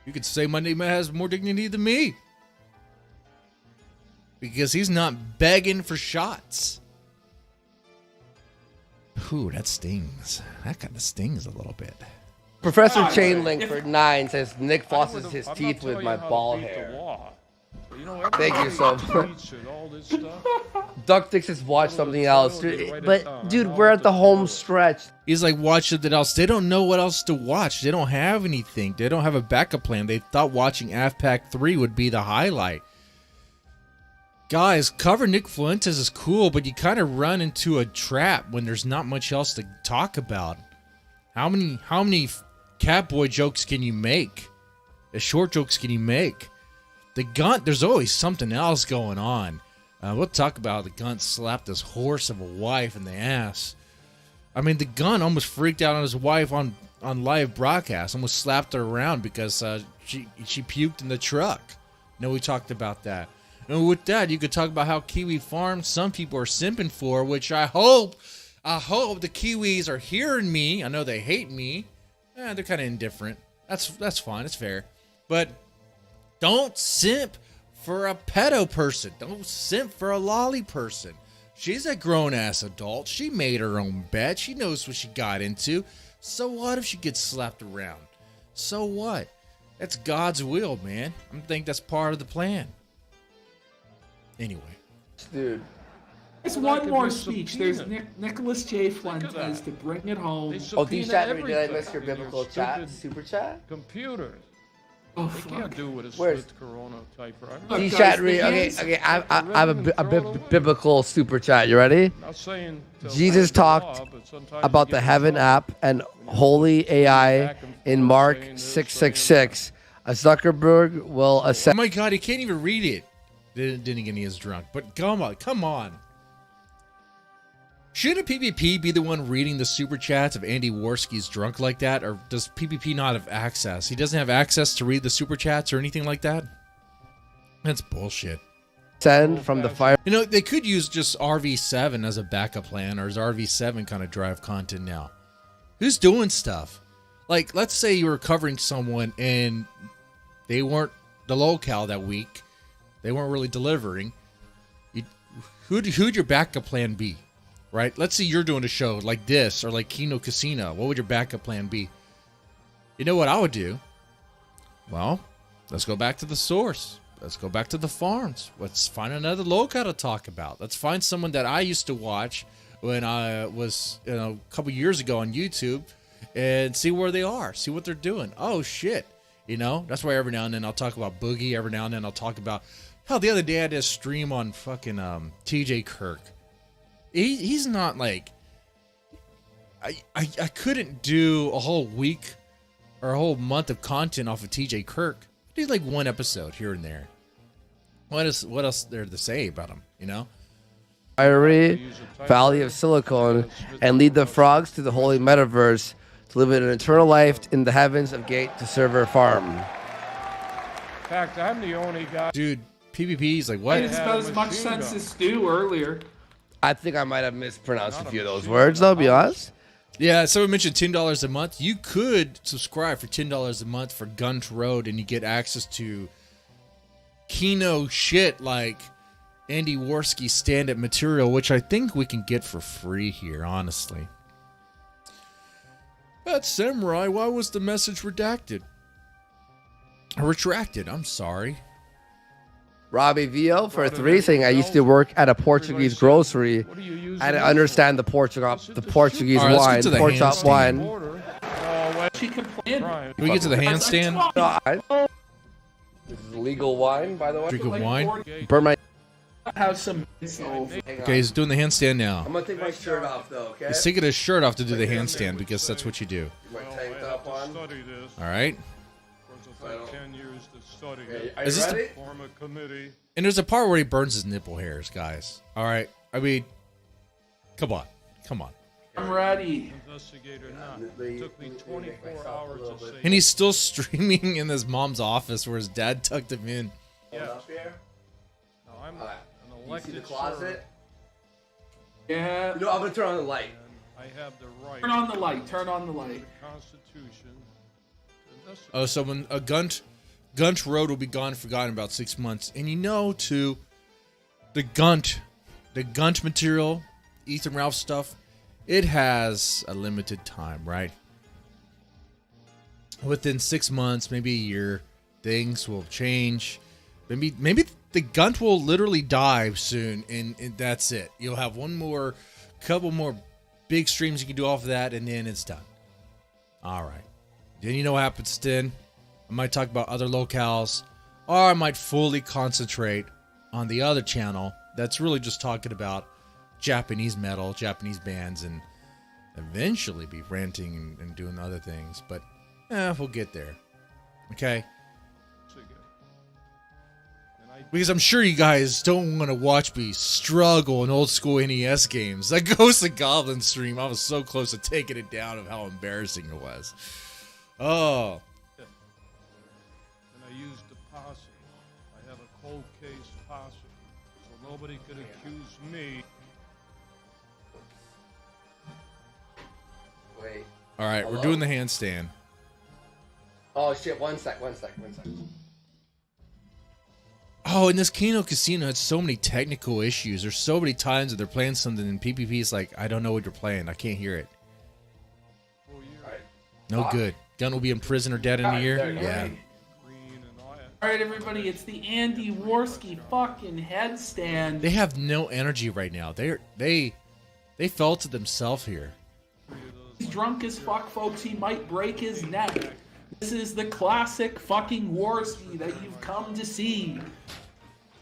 You could say Monday Matt has more dignity than me. Because he's not begging for shots. Ooh, that stings. That kind of stings a little bit. Professor Chainlink for 9 says Nick flosses his I'm not teeth with telling my you how to ball beat the hair. law. You know, Thank you everybody so much. cheats and all this stuff. Duck Dix has watched something else. But, dude, we're at the home stretch. He's like, watch something else. They don't know what else to watch. They don't have anything. They don't have a backup plan. They thought watching AFPAC 3 would be the highlight. Guys, cover Nick Fuentes is cool, but you kind of run into a trap when there's not much else to talk about. How many Catboy jokes can you make? Short jokes can you make? The Gunt, there's always something else going on. We'll talk about the Gunt slapped this horse of a wife in the ass. I mean, the Gunt almost freaked out on his wife on live broadcast, almost slapped her around because she puked in the truck. No, we talked about that. And with that, you could talk about how Kiwi Farms some people are simping for, which I hope the Kiwis are hearing me. I know they hate me. They're kind of indifferent. That's fine. It's fair. But don't simp for a pedo person. Don't simp for a lolly person. She's a grown-ass adult. She made her own bed. She knows what she got into. So what if she gets slapped around? So what? That's God's will, man. I think that's part of the plan. Anyway. Dude. There's one more speech. There's Nicholas J. Fuentes to bring it home. Oh, D-Chat, did I miss your biblical chat? Super chat? Computers. Oh, They fuck. can't do what a Where's- split Corona typewriter. Look, D guys, chat the read. Okay, hands- okay. I have a biblical super chat. You ready? Not saying to Jesus obey the law, talked but sometimes about you the get in Heaven trouble. app and holy AI in Mark 666. A Zuckerberg will Oh assess. my god, he can't even read it. Didn't get he is drunk. But come on. Shouldn't PPP be the one reading the super chats if Andy Worski's drunk like that? Or does PPP not have access? He doesn't have access to read the super chats or anything like that? That's bullshit. Send from the fire. You know, they could use just RV7 as a backup plan, or is RV7 kind of drive content now? Who's doing stuff? Like, let's say you were covering someone and they weren't the locale that week. They weren't really delivering. Who'd your backup plan be? Right? Let's say you're doing a show like this or like Kino Casino. What would your backup plan be? You know what I would do? Well, let's go back to the source. Let's go back to the farms. Let's find another locale to talk about. Let's find someone that I used to watch when I was, a couple years ago on YouTube and see where they are, see what they're doing. Oh, shit. That's why every now and then I'll talk about Boogie. Every now and then I'll talk about, hell, the other day I did a stream on fucking TJ Kirk. He's not like, I couldn't do a whole week or a whole month of content off of TJ Kirk. I did like one episode here and there. What else there to say about him, Fiery Valley of Silicon and lead the frogs to the holy metaverse to live an eternal life in the heavens of Gate to Server Farm. In fact, I'm the only guy. Dude, PPP's like, what? It's about as much sense as Stu earlier. I think I might have mispronounced a few of those words, though, be honest. Yeah, someone mentioned $10 a month. You could subscribe for $10 a month for Gunt Road, and you get access to Kino shit like Andy Worski stand-up material, which I think we can get for free here, honestly. But Samurai, why was the message redacted? Retracted, I'm sorry. Robbie Vio for 3 saying I used to work at a Portuguese grocery. What do you use I this understand the Portuguese All right, let's wine, get to the pork chop handstand. wine. order? Oh, wait, She complained. Brian. Can we get to the handstand? No, this is legal wine, by the way. Drink of wine? Burn my. Have some. Okay, he's doing the handstand now. I'm gonna take my shirt off though, okay? He's taking his shirt off to do the handstand because that's what you do. My Well, tank I have top to on. study this. All right? Of course, it'll take 10 years to study Okay, it. are Is you this the- ready? Form a committee. And there's a part where he burns his nipple hairs, guys. All right? I mean, come on. I'm ready. Investigator not. It took me 24 hours to say. And he's still streaming in his mom's office where his dad tucked him in. Yes. Up here. Now, I'm Alright. an You see elected the closet? servant, Yeah. No, I'm gonna turn on the light. and I have the right. Turn on the light. Turn on the light. under the Constitution. to investigate. Oh, so when a Gunt Road will be gone, forgotten about 6 months. And to the Gunt material, Ethan Ralph stuff, it has a limited time, right? Within 6 months, maybe a year, things will change. Maybe the Gunt will literally die soon, and that's it. You'll have couple more big streams you can do off of that, and then it's done. All right. Then you know what happens then? I might talk about other locales, or I might fully concentrate on the other channel that's really just talking about Japanese metal, Japanese bands, and eventually be ranting and doing other things. But we'll get there. Okay? And I Because I'm sure you guys don't want to watch me struggle in old school NES games. That Ghost of Goblin stream, I was so close to taking it down of how embarrassing it was. Oh. and I used the posse. I have a cold case posse, so nobody could accuse me. Wait. All right, Hello? we're doing the handstand. Oh shit! One sec. Oh, and this Kino Casino had so many technical issues. There's so many times that they're playing something and PPP is like, I don't know what you're playing. I can't hear it. 4 years, Alright. No Fuck. good. Gun will be in prison or dead in a Alright, year. there you go. Yeah. green and all that. All right, everybody. It's the Andy Worski fucking headstand. They have no energy right now. They fell to themselves here. He's drunk as fuck, folks. He might break his neck. This is the classic fucking Warski that you've come to see.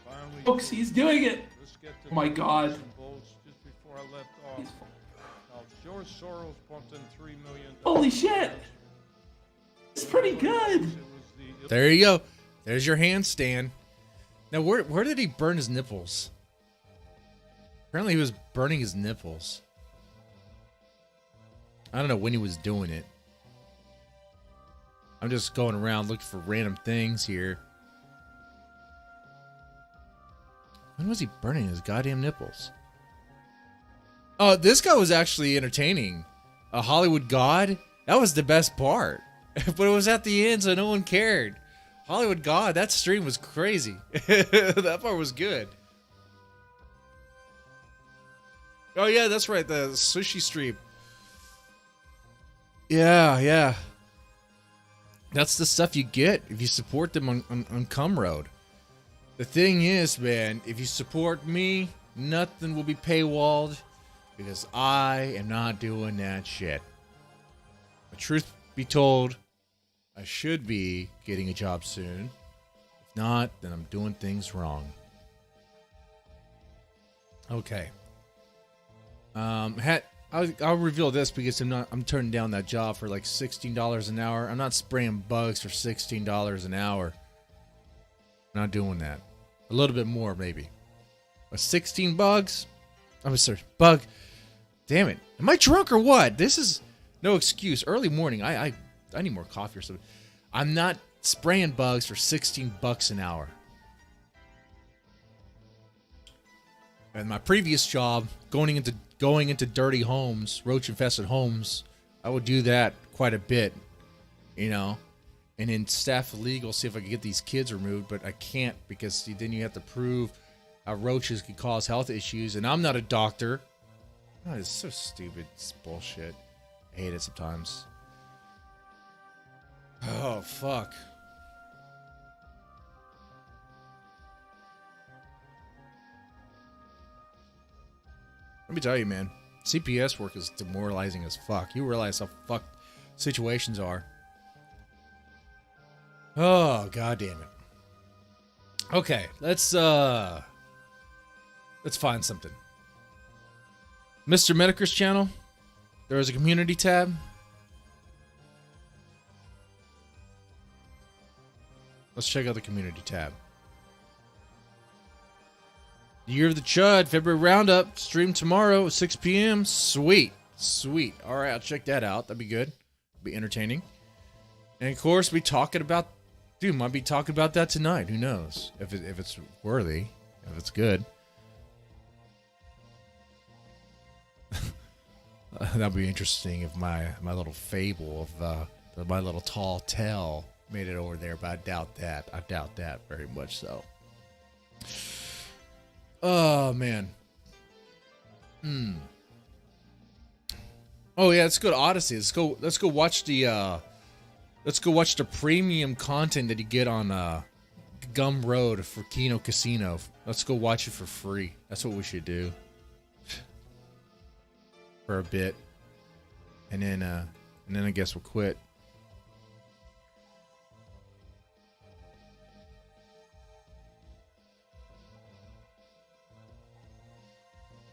Finally, Folks, he's doing it. let's get to Oh my the God. nuts and bolts just before I left off. Now, George Soros pumped in $3 million. Holy shit. It's pretty good. It was the There you go. There's your handstand. Now, where did he burn his nipples? Apparently, he was burning his nipples. I don't know when he was doing it. I'm just going around looking for random things here. When was he burning his goddamn nipples? Oh, this guy was actually entertaining. A Hollywood God? That was the best part. But it was at the end, so no one cared. Hollywood God, that stream was crazy. That part was good. Oh yeah, that's right, the sushi stream. Yeah. That's the stuff you get if you support them on Cumroad. The thing is, man, if you support me, nothing will be paywalled because I am not doing that shit. The truth be told, I should be getting a job soon. If not, then I'm doing things wrong. Okay. I'll reveal this because I'm turning down that job for like $16 an hour. I'm not spraying bugs for $16 an hour. I'm not doing that. A little bit more maybe. But 16 bugs? I'm sorry, bug. Damn it. Am I drunk or what? This is no excuse. Early morning. I need more coffee or something. I'm not spraying bugs for $16 an hour. And my previous job, going into dirty homes, roach-infested homes, I would do that quite a bit, you know. And in staff illegal, see if I can get these kids removed, but I can't because then you have to prove how roaches could cause health issues, and I'm not a doctor. Oh, it's so stupid. It's bullshit. I hate it sometimes. Oh, fuck. Let me tell you, man. CPS work is demoralizing as fuck. You realize how fucked situations are. Oh, god damn it. Okay, let's find something. Mr. Medicur's channel. There is a community tab. Let's check out the community tab. Year of the Chud, February Roundup, stream tomorrow at 6 p.m. Sweet. All right, I'll check that out. That'd be good. Be entertaining. And of course, be talking about, dude, might be talking about that tonight. Who knows? If it's worthy, if it's good. That'd be interesting if my little fable of my little tall tale made it over there, but I doubt that. I doubt that very much so. Oh man. Oh yeah, let's go to Odyssey. Let's go watch the premium content that you get on Gum Road for Kino Casino. Let's go watch it for free. That's what we should do. For a bit. And then I guess we'll quit.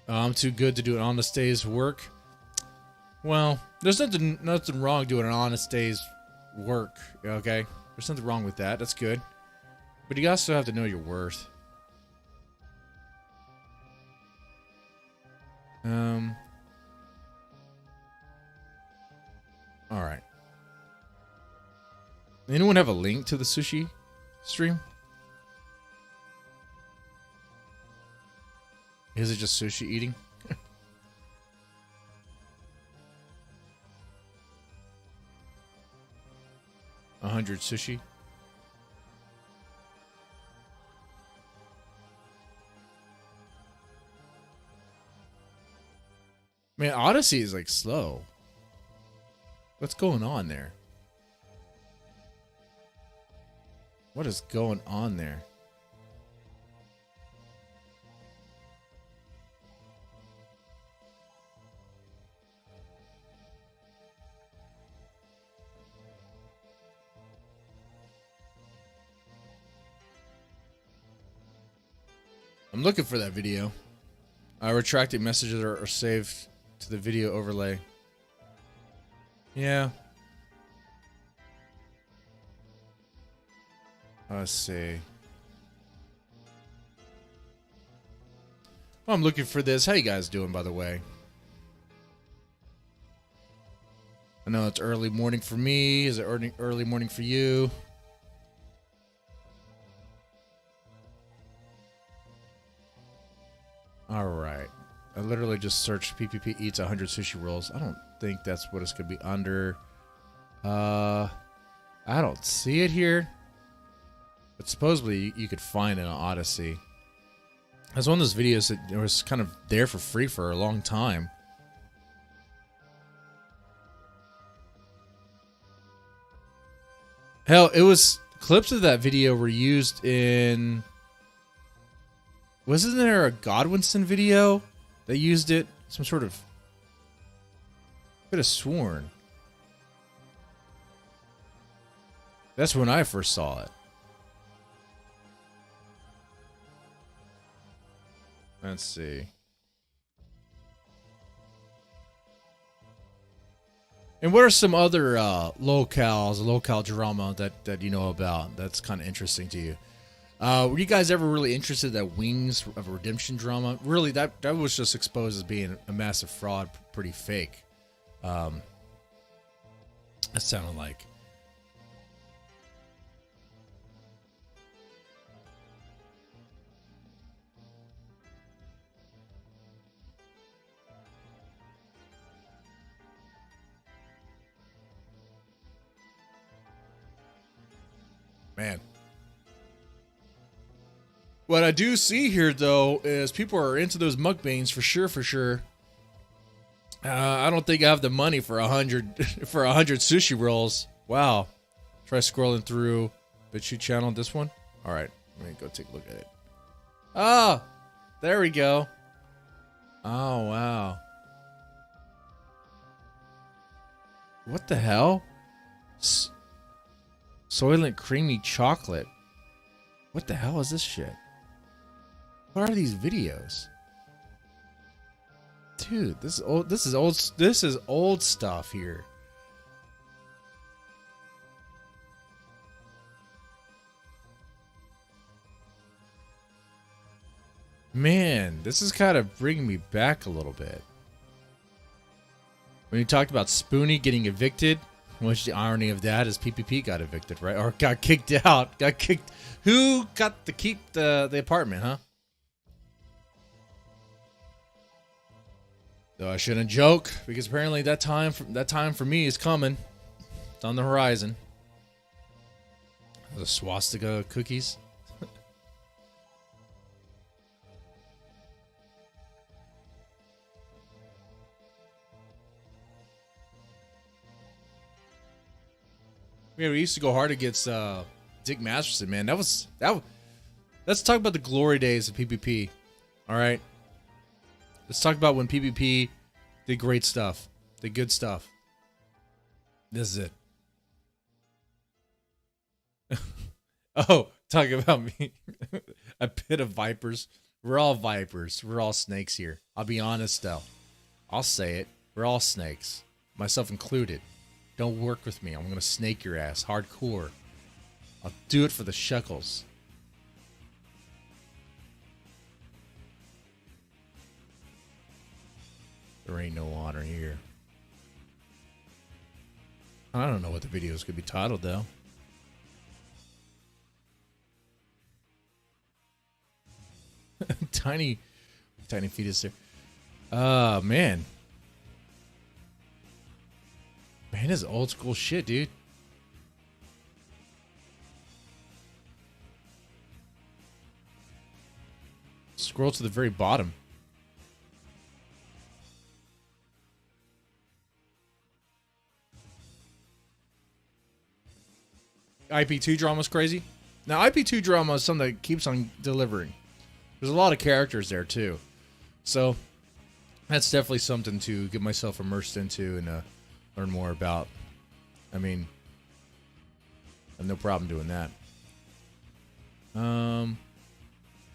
I'm too good to do an honest day's work. Well, there's nothing wrong doing an honest day's work, okay? There's nothing wrong with that. That's good. But you also have to know your worth. Alright. Anyone have a link to the sushi stream? Is it just sushi eating? 100 sushi. Man, Odyssey is like slow. What's going on there? What is going on there? I'm looking for that video. Retracted messages are saved to the video overlay. Yeah. Let's see. Well, I'm looking for this. How you guys doing, by the way? I know it's early morning for me. Is it early morning for you? All right. I literally just searched PPP eats 100 sushi rolls. I don't think that's what it's going to be under. I don't see it here. But supposedly you could find it on Odyssey. That's one of those videos that was kind of there for free for a long time. Hell, it was clips of that video were used in. Wasn't there a Godwinson video that used it? Some sort of. I could have sworn. That's when I first saw it. Let's see. And what are some other local drama that you know about that's kind of interesting to you? Were you guys ever really interested in that Wings of Redemption drama? Really, that was just exposed as being a massive fraud, pretty fake. That sounded like. Man. What I do see here, though, is people are into those mukbangs for sure, for sure. I don't think I have the money for 100 for 100 sushi rolls. Wow. Try scrolling through BitChute channel. This one. All right, let me go take a look at it. Oh, there we go. Oh wow. What the hell? Soylent creamy chocolate. What the hell is this shit? What are these videos? Dude, this is old. This is old stuff here. Man, this is kind of bringing me back a little bit. When you talked about Spoonie getting evicted, which the irony of that is PPP got evicted, right? Or got kicked out. Got kicked. Who got to keep the apartment, huh? Though I shouldn't joke, because apparently that time for me is coming. It's on the horizon. The swastika cookies. Yeah, we used to go hard against Dick Masterson, man. Let's talk about the glory days of PPP. All right. Let's talk about when PPP did great stuff, did good stuff. This is it. Oh, talking about me. A pit of vipers. We're all vipers. We're all snakes here. I'll be honest, though. I'll say it. We're all snakes. Myself included. Don't work with me. I'm going to snake your ass. Hardcore. I'll do it for the shekels. There ain't no honor here. I don't know what the videos could be titled, though. Tiny fetus there. Man. Man, this is old school shit, dude. Scroll to the very bottom. IP2 drama's crazy. Now, IP2 drama is something that keeps on delivering. There's a lot of characters there, too. So, that's definitely something to get myself immersed into and learn more about. I mean, I have no problem doing that.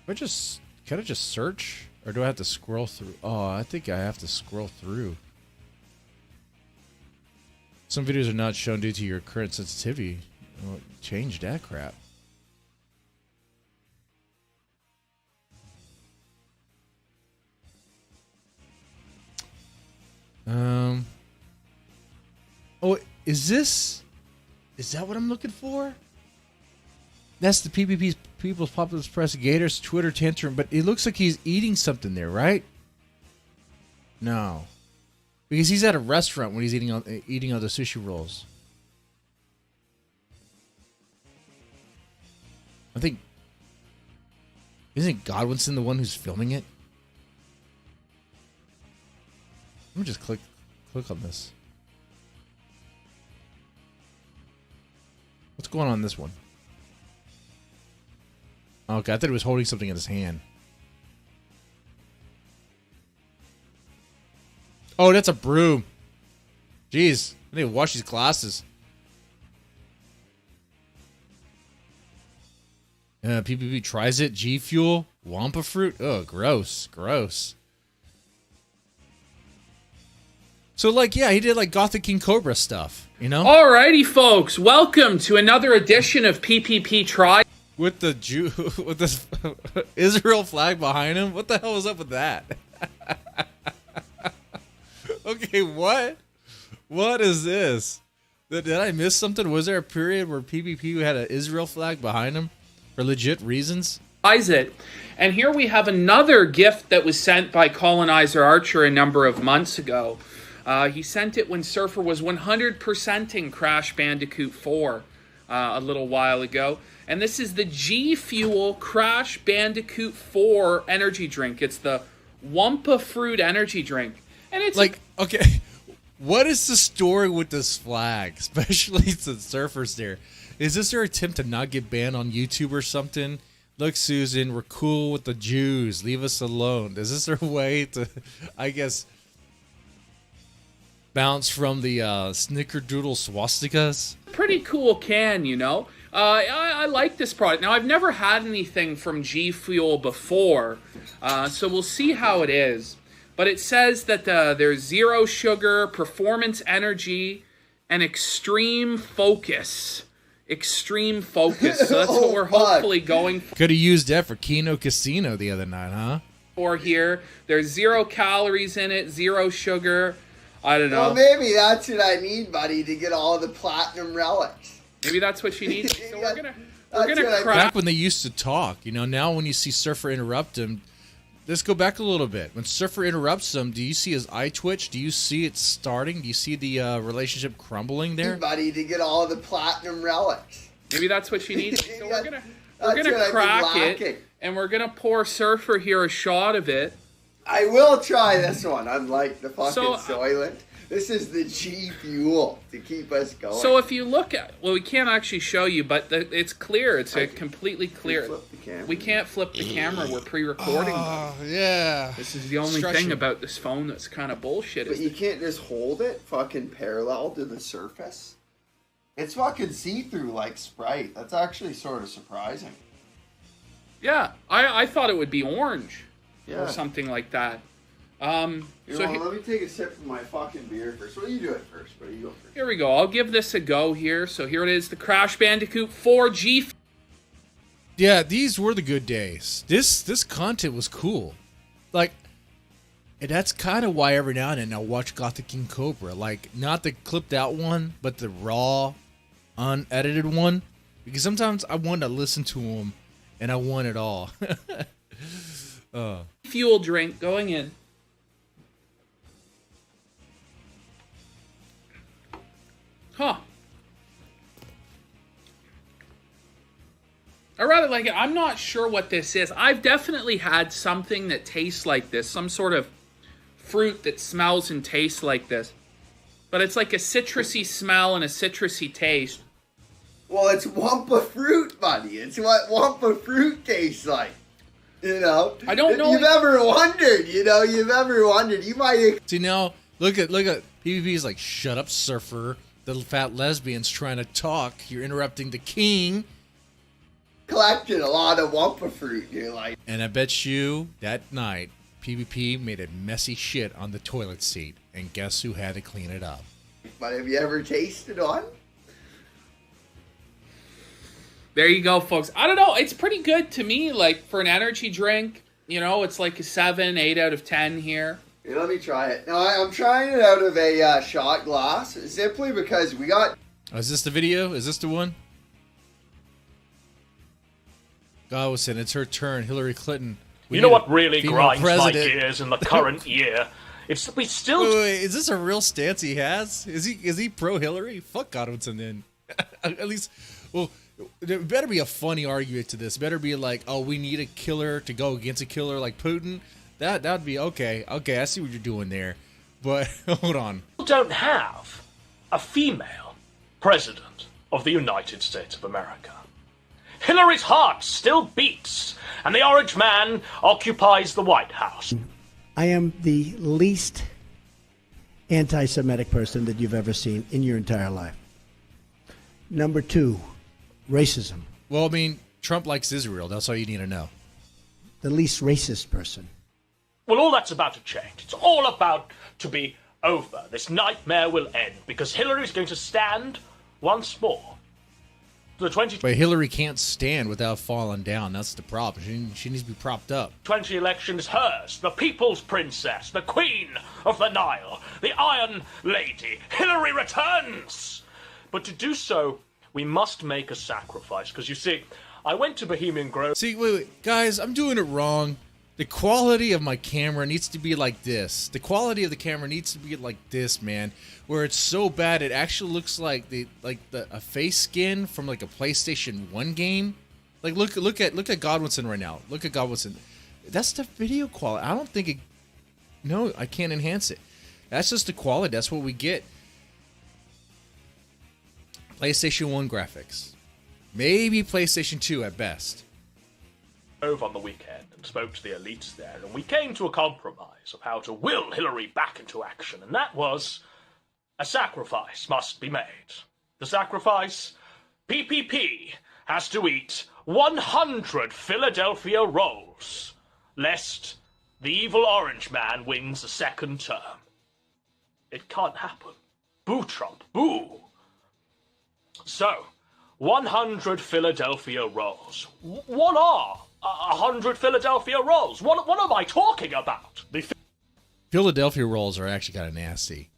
But just Can I just search? Or do I have to scroll through? Oh, I think I have to scroll through. Some videos are not shown due to your current sensitivity. Well, change that crap. Oh, is that what I'm looking for? That's the PPP's People's Populist Press Gator's Twitter tantrum, but it looks like he's eating something there, right? No. Because he's at a restaurant when he's eating all the sushi rolls. I think... Isn't Godwinson the one who's filming it? Let me just click on this. What's going on in this one? Okay, I thought he was holding something in his hand. Oh, that's a broom. Jeez, I need to wash these glasses. PPP tries it. G Fuel. Wampa fruit. Oh, gross. Gross. So, like, yeah, he did, like, Gothic King Cobra stuff, you know? Alrighty, folks. Welcome to another edition of PPP Try. With the with this Israel flag behind him? What the hell was up with that? Okay, what? What is this? Did I miss something? Was there a period where PPP had an Israel flag behind him for legit reasons? It. And here we have another gift that was sent by Colonizer Archer a number of months ago. He sent it when Surfer was 100%ing Crash Bandicoot 4 a little while ago. And this is the G Fuel Crash Bandicoot 4 energy drink. It's the Wampa Fruit energy drink. And it's like, okay, what is the story with this flag? Especially since Surfer's there. Is this their attempt to not get banned on YouTube or something? Look, Susan, we're cool with the Jews. Leave us alone. Is this their way to, I guess, bounce from the snickerdoodle swastikas? Pretty cool can, you know. I like this product. Now, I've never had anything from G Fuel before, so we'll see how it is. But it says that there's zero sugar, performance energy, and extreme focus. Extreme focus. So that's what we're hopefully going for. Could have used that for Kino Casino the other night, huh? For here. There's 0 calories in it, 0 sugar. I don't know. Well, maybe that's what I need, buddy, to get all the platinum relics. Maybe that's what you need. So we're gonna crack. Back when they used to talk, you know, now when you see Surfer interrupt him, let's go back a little bit. When Surfer interrupts him, do you see his eye twitch? Do you see it starting? Do you see the relationship crumbling there? Buddy, to get all the platinum relics. Maybe that's what you need. So we're gonna crack it, and we're gonna pour Surfer here a shot of it. I will try this one, unlike the fucking Soylent. This is the G Fuel to keep us going. So if you look at, well, we can't actually show you, but it's clear. It's completely clear. We can't flip the camera. We're pre-recording. Oh, yeah. This is the only thing about this phone that's kind of bullshit. But you can't just hold it fucking parallel to the surface. It's fucking see-through like Sprite. That's actually sort of surprising. Yeah, I thought it would be orange or something like that. Let me take a sip of my fucking beer first. Well, you do it first, buddy. You go first. Here we go. I'll give this a go here. So here it is, the Crash Bandicoot 4G. Yeah, these were the good days. This content was cool. Like, and that's kind of why every now and then I'll watch Gothic King Cobra. Like, not the clipped out one, but the raw, unedited one. Because sometimes I want to listen to them, and I want it all. Fuel drink going in. Huh. I rather like it. I'm not sure what this is. I've definitely had something that tastes like this. Some sort of fruit that smells and tastes like this. But it's like a citrusy smell and a citrusy taste. Well, it's Wampa fruit, buddy. It's what Wampa fruit tastes like. You know? I don't know. You've ever wondered, you might... See, now, look at PvP's like, shut up, Surfer. The fat lesbian's trying to talk. You're interrupting the king. collected a lot of Wumpa fruit. You're like, And I bet you that night, PPP made a messy shit on the toilet seat. And guess who had to clean it up? but have you ever tasted one? There you go, folks. I don't know. It's pretty good to me. Like, for an energy drink, you know, it's like a 7, 8 out of 10 here. Here, let me try it. No, I'm trying it out of a shot glass simply because we got. Oh, is this the video? Is this the one? Godwinson, it's her turn. Hillary Clinton. You know what really female grinds my president. gears in the current year? It's that we still... Wait, is this a real stance he has? Is he pro Hillary? Fuck Godwinson then. At least, well, there better be a funny argument to this. Better be like, oh, we need a killer to go against a killer like Putin. That'd be okay. Okay, I see what you're doing there. But hold on. don't have a female president of the United States of America. Hillary's heart still beats, and the Orange Man occupies the White House. I am the least anti-Semitic person that you've ever seen in your entire life. Number 2, racism. Well, I mean, Trump likes Israel. That's all you need to know. The least racist person. Well, all that's about to change. It's all about to be over. This nightmare will end because Hillary's going to stand once more. The 2020 But Hillary can't stand without falling down. That's the problem. She needs to be propped up. election is hers, the people's princess, the queen of the Nile, the Iron Lady. Hillary returns! But to do so, we must make a sacrifice. Because you see, I went to Bohemian Grove. See, wait, guys, I'm doing it wrong. The quality of my camera needs to be like this. The quality of the camera needs to be like this, man. Where it's so bad it actually looks like a face skin from like a PlayStation 1 game. Like look at Godwinson right now. Look at Godwinson. That's the video quality. I don't think it. No, I can't enhance it. That's just the quality. That's what we get. PlayStation 1 graphics. Maybe PlayStation 2 at best. On the weekend and spoke to the elites there, and we came to a compromise of how to will Hillary back into action, and that was a sacrifice must be made. The sacrifice? PPP has to eat 100 Philadelphia rolls, lest the evil Orange Man wins a second term. It can't happen. Boo, Trump, boo! So, 100 Philadelphia rolls. What are 100 Philadelphia rolls? What am I talking about? The Philadelphia rolls are actually kind of nasty.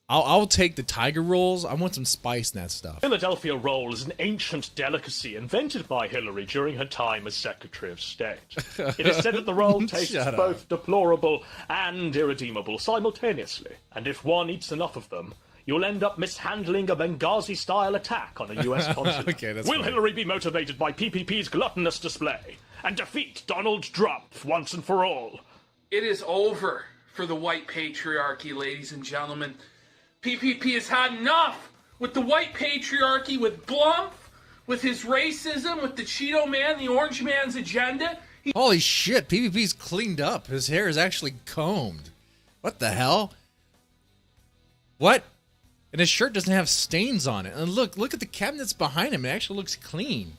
I'll take the tiger rolls. I want some spice in that stuff. Philadelphia roll is an ancient delicacy invented by Hillary during her time as Secretary of State. It is said that the roll tastes Shut both deplorable and irredeemable simultaneously, and if one eats enough of them, you'll end up mishandling a Benghazi-style attack on a U.S. consulate. Okay, that's Will fine. Hillary be motivated by PPP's gluttonous display and defeat Donald Trump once and for all? It is over for the white patriarchy, ladies and gentlemen. PPP has had enough with the white patriarchy, with Blump, with his racism, with the Cheeto Man, the Orange Man's agenda. Holy shit, PvP's cleaned up. His hair is actually combed. What the hell? What? And his shirt doesn't have stains on it. And look at the cabinets behind him. It actually looks clean.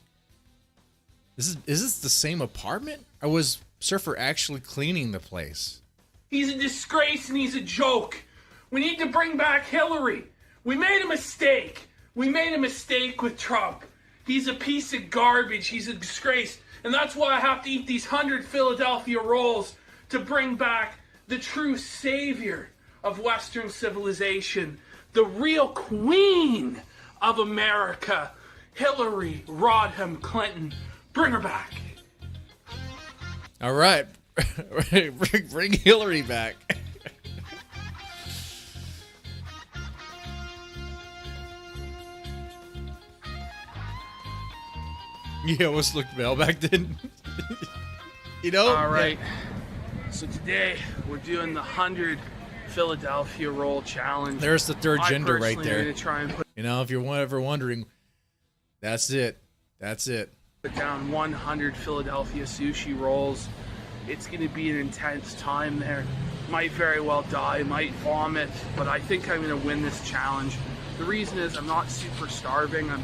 Is this the same apartment? Or was Surfer actually cleaning the place? He's a disgrace and he's a joke. We need to bring back Hillary. We made a mistake. We made a mistake with Trump. He's a piece of garbage. He's a disgrace. And that's why I have to eat these 100 Philadelphia rolls to bring back the true savior of Western civilization, the real queen of America, Hillary Rodham Clinton. Bring her back. All right. Bring Hillary back. Yeah, what's looked well back then? You know? All right. So today we're doing the 100 Philadelphia roll challenge. There's the third gender right I'm there. gonna try and put You know, if you're ever wondering, that's it. That's it. down 100 Philadelphia sushi rolls. It's going to be an intense time there. Might very well die, might vomit, but I think I'm going to win this challenge. The reason is I'm not super starving. I'm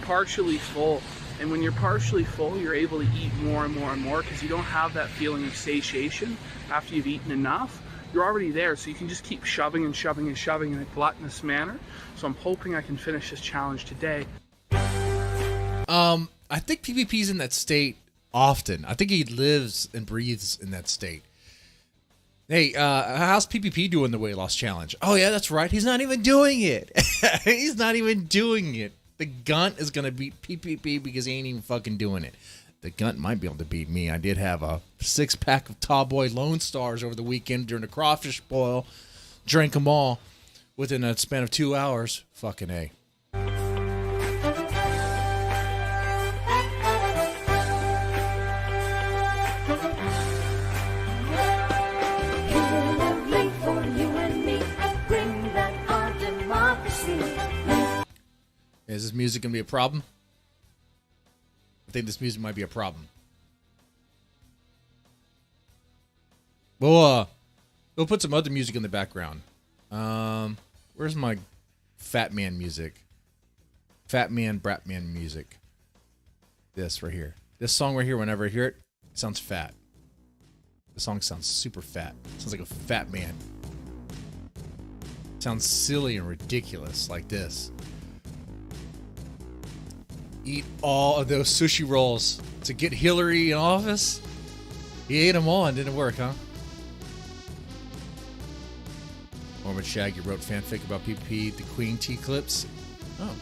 partially full. And when you're partially full, you're able to eat more and more and more because you don't have that feeling of satiation after you've eaten enough. You're already there, so you can just keep shoving and shoving and shoving in a gluttonous manner. So I'm hoping I can finish this challenge today. I think PPP's in that state often. I think he lives and breathes in that state. Hey, how's PPP doing the weight loss challenge? Oh yeah, that's right. He's not even doing it. He's not even doing it. The Gunt is gonna beat PPP because he ain't even fucking doing it. The Gunt might be able to beat me. I did have a 6-pack of Tall Boy Lone Stars over the weekend during the crawfish boil. Drank them all within a span of 2 hours. Fucking A. Is this music going to be a problem? I think this music might be a problem. We'll put some other music in the background. Where's my Fat Man music? Fat Man, Brat Man music. This right here. This song right here, whenever I hear it, it sounds fat. The song sounds super fat. It sounds like a fat man. It sounds silly and ridiculous like this. Eat all of those sushi rolls to get Hillary in office. He ate them all and didn't work, huh? Mormon Shaggy wrote fanfic about PPP, the Queen Tea clips. Oh.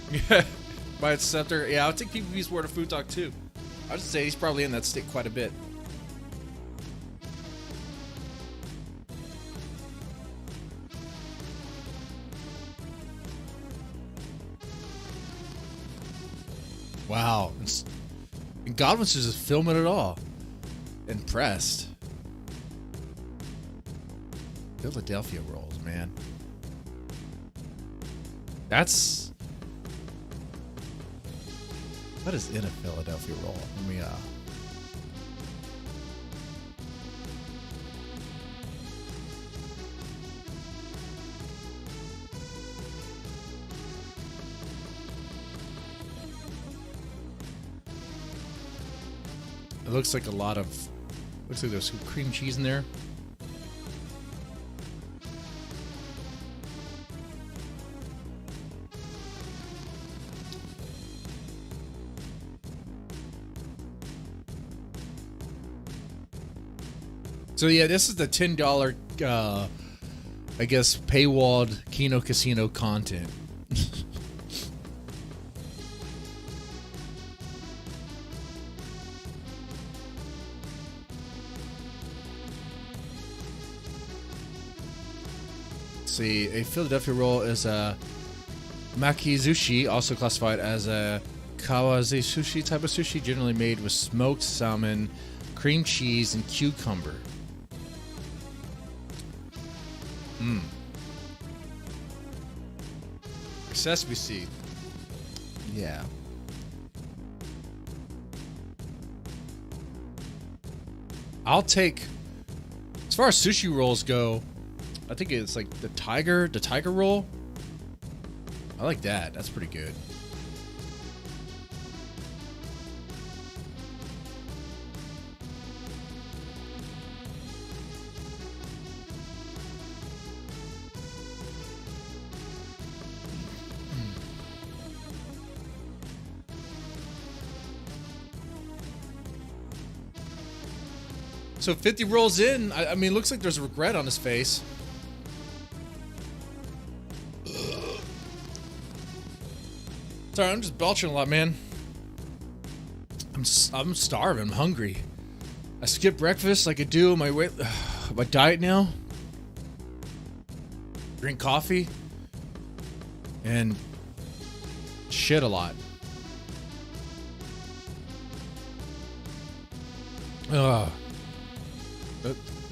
Yeah, by its scepter. Yeah, I'll take PPP's word of food talk too. I'll just say he's probably in that state quite a bit. Wow. And Godwin's just filming it all. Impressed. Philadelphia rolls, man. That's... What is in a Philadelphia roll? Let me, It looks like a lot of... Looks like there's some cream cheese in there. So yeah, this is the $10, I guess, paywalled Kino Casino content. See, a Philadelphia roll is a makizushi, also classified as a kawaze sushi type of sushi, generally made with smoked salmon, cream cheese, and cucumber. Sesame seed. Yeah. I'll take, as far as sushi rolls go, I think it's like the tiger roll. I like that. That's pretty good. So 50 rolls in, I mean, looks like there's regret on his face. Sorry, I'm just belching a lot, man. I'm starving. I'm hungry. I skip breakfast like I do my diet now. Drink coffee and shit a lot.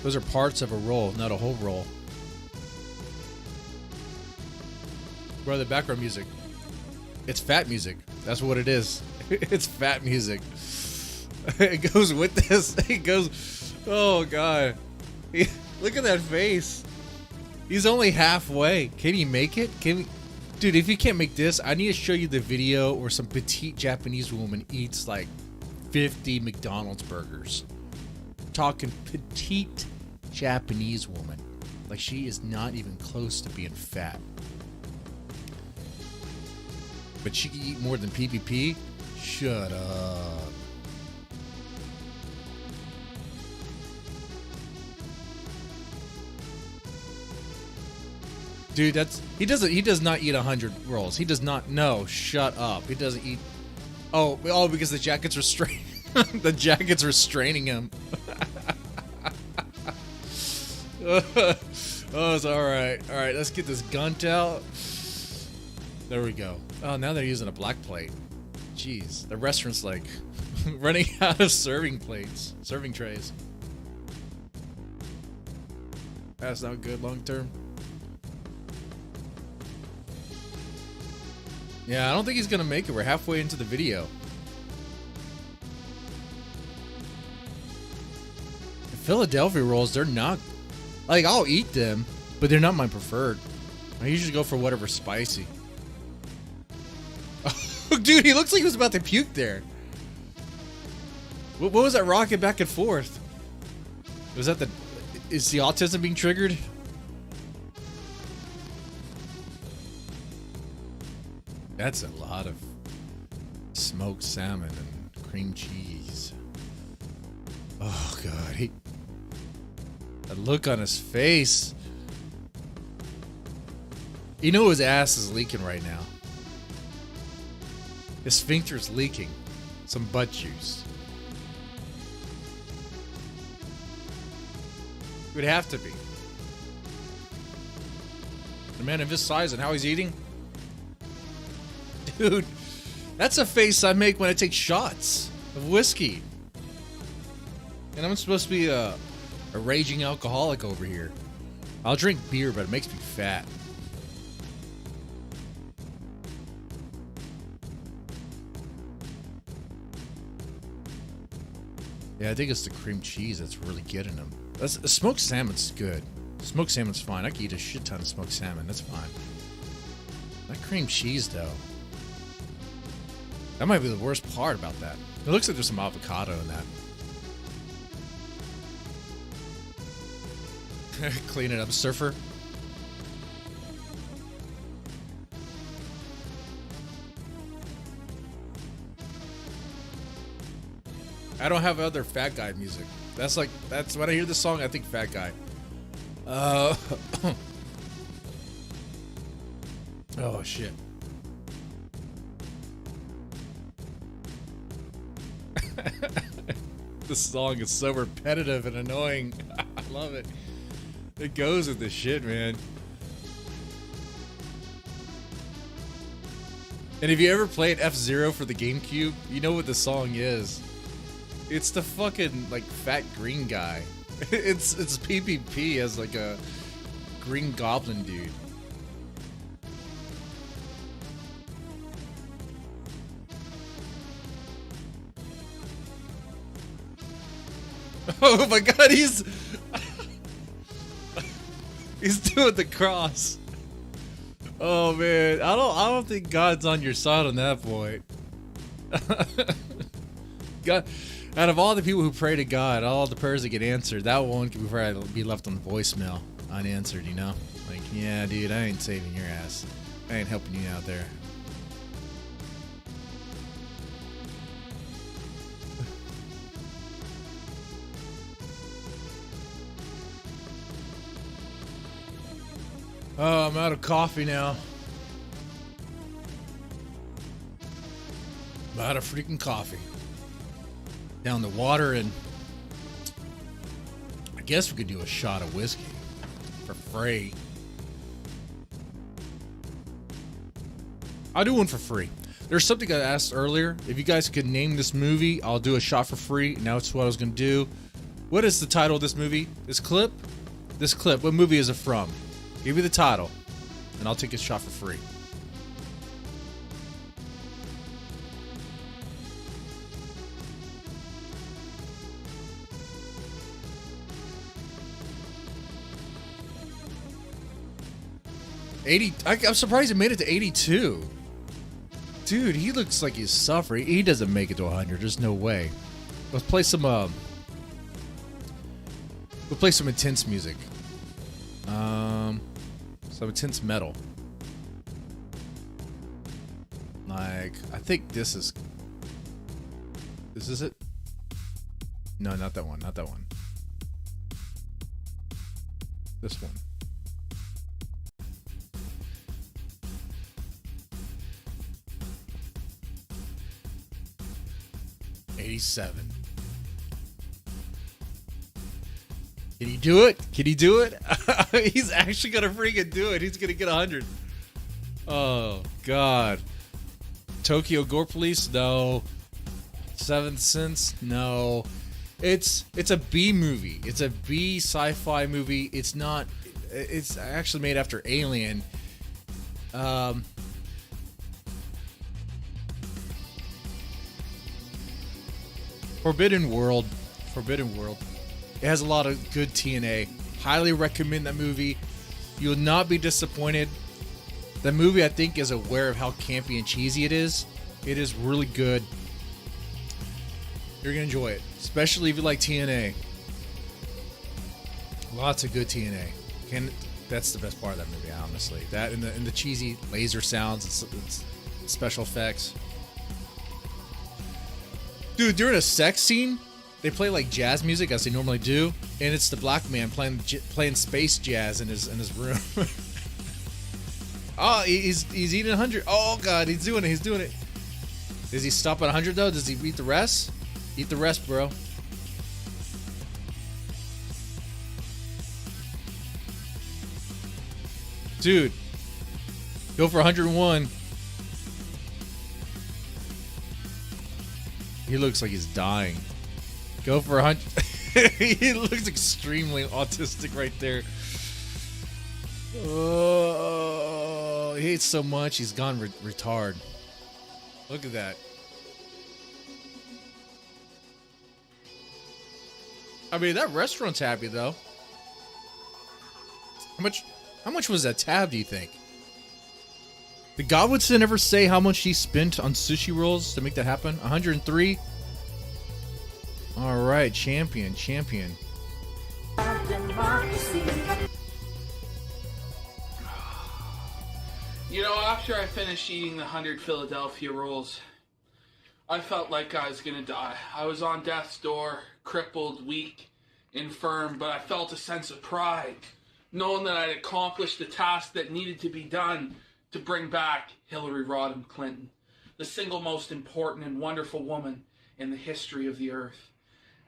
Those are parts of a roll, not a whole roll. Where the background music? It's fat music. That's what it is. It's fat music. It goes with this. It goes. Oh god! Look at that face. He's only halfway. Can he make it? Dude, if you can't make this, I need to show you the video where some petite Japanese woman eats like 50 McDonald's burgers. Talking petite Japanese woman. Like she is not even close to being fat. But she can eat more than PPP? Shut up. Dude, he does not eat 100 rolls. He does not. No, shut up. He doesn't eat. Oh, because the jacket's restraining. The jacket's restraining him. Oh, it's all right. All right, let's get this gunt out. There we go. Oh, now they're using a black plate. Jeez, the restaurant's like running out of serving trays. That's not good long term. Yeah, I don't think he's gonna make it. We're halfway into the video. The Philadelphia rolls, they're not... Like, I'll eat them, but they're not my preferred. I usually go for whatever's spicy. Oh, dude, he looks like he was about to puke there. What was that rocking back and forth? Was that the... Is the autism being triggered? That's a lot of smoked salmon and cream cheese. Oh, God. That look on his face. You know his ass is leaking right now. His sphincter's leaking. Some butt juice. It would have to be. The man of his size and how he's eating? Dude, that's a face I make when I take shots of whiskey. And I'm supposed to be a raging alcoholic over here. I'll drink beer, but it makes me fat. Yeah, I think it's the cream cheese that's really getting them. Smoked salmon's good. Smoked salmon's fine. I can eat a shit ton of smoked salmon. That's fine. That cream cheese, though. That might be the worst part about that. It looks like there's some avocado in that. Clean it up, surfer. I don't have other fat guy music. That's when I hear this song, I think fat guy. Oh shit. This song is so repetitive and annoying. I love it. It goes with the shit, man. And if you ever played F-Zero for the GameCube, you know what the song is. It's the fucking, like, fat green guy. It's PPP as, like, a green goblin dude. Oh my god, he's doing the cross. Oh man, I don't think God's on your side on that point. God, out of all the people who pray to God, all the prayers that get answered, that one could probably be left on the voicemail unanswered, you know? Like, yeah, dude, I ain't saving your ass. I ain't helping you out there. Oh, I'm out of coffee now. I'm out of freaking coffee. Down the water, and I guess we could do a shot of whiskey for free. I'll do one for free. There's something I asked earlier. If you guys could name this movie, I'll do a shot for free. Now it's what I was going to do. What is the title of this movie? This clip? This clip. What movie is it from? Give me the title, and I'll take a shot for free. 80. I'm surprised he made it to 82. Dude, he looks like he's suffering. He doesn't make it to 100. There's no way. Let's play some. We'll play some intense music. Some intense metal. Like, I think this is. This is it? No, not that one. Not that one. This one. $87. Can he do it? Can he do it? He's actually gonna freaking do it. He's gonna get 100. Oh God. Tokyo Gore Police? No. Seventh Sense? No. It's a B movie. It's a B sci-fi movie. It's not. It's actually made after Alien. Forbidden World. Forbidden World. It has a lot of good TNA. Highly recommend that movie. You'll not be disappointed. The movie, I think, is aware of how campy and cheesy it is. It is really good. You're going to enjoy it. Especially if you like TNA. Lots of good TNA. That's the best part of that movie, honestly. That and the cheesy laser sounds, it's special effects. Dude, during a sex scene, they play like jazz music as they normally do, and it's the black man playing space jazz in his room. Oh, he's eating 100. Oh God, he's doing it. He's doing it. Does he stop at 100 though? Does he eat the rest? Eat the rest, bro. Dude, go for 101. He looks like he's dying. Go for 100. He looks extremely autistic right there. Oh, he hates so much he's gone retard. Look at that. I mean, that restaurant's happy though. How much was that tab, do you think? Did Godwinson ever say how much he spent on sushi rolls to make that happen? 103? All right, champion. You know, after I finished eating the 100 Philadelphia rolls, I felt like I was gonna die. I was on death's door, crippled, weak, infirm, but I felt a sense of pride, knowing that I'd accomplished the task that needed to be done to bring back Hillary Rodham Clinton, the single most important and wonderful woman in the history of the earth.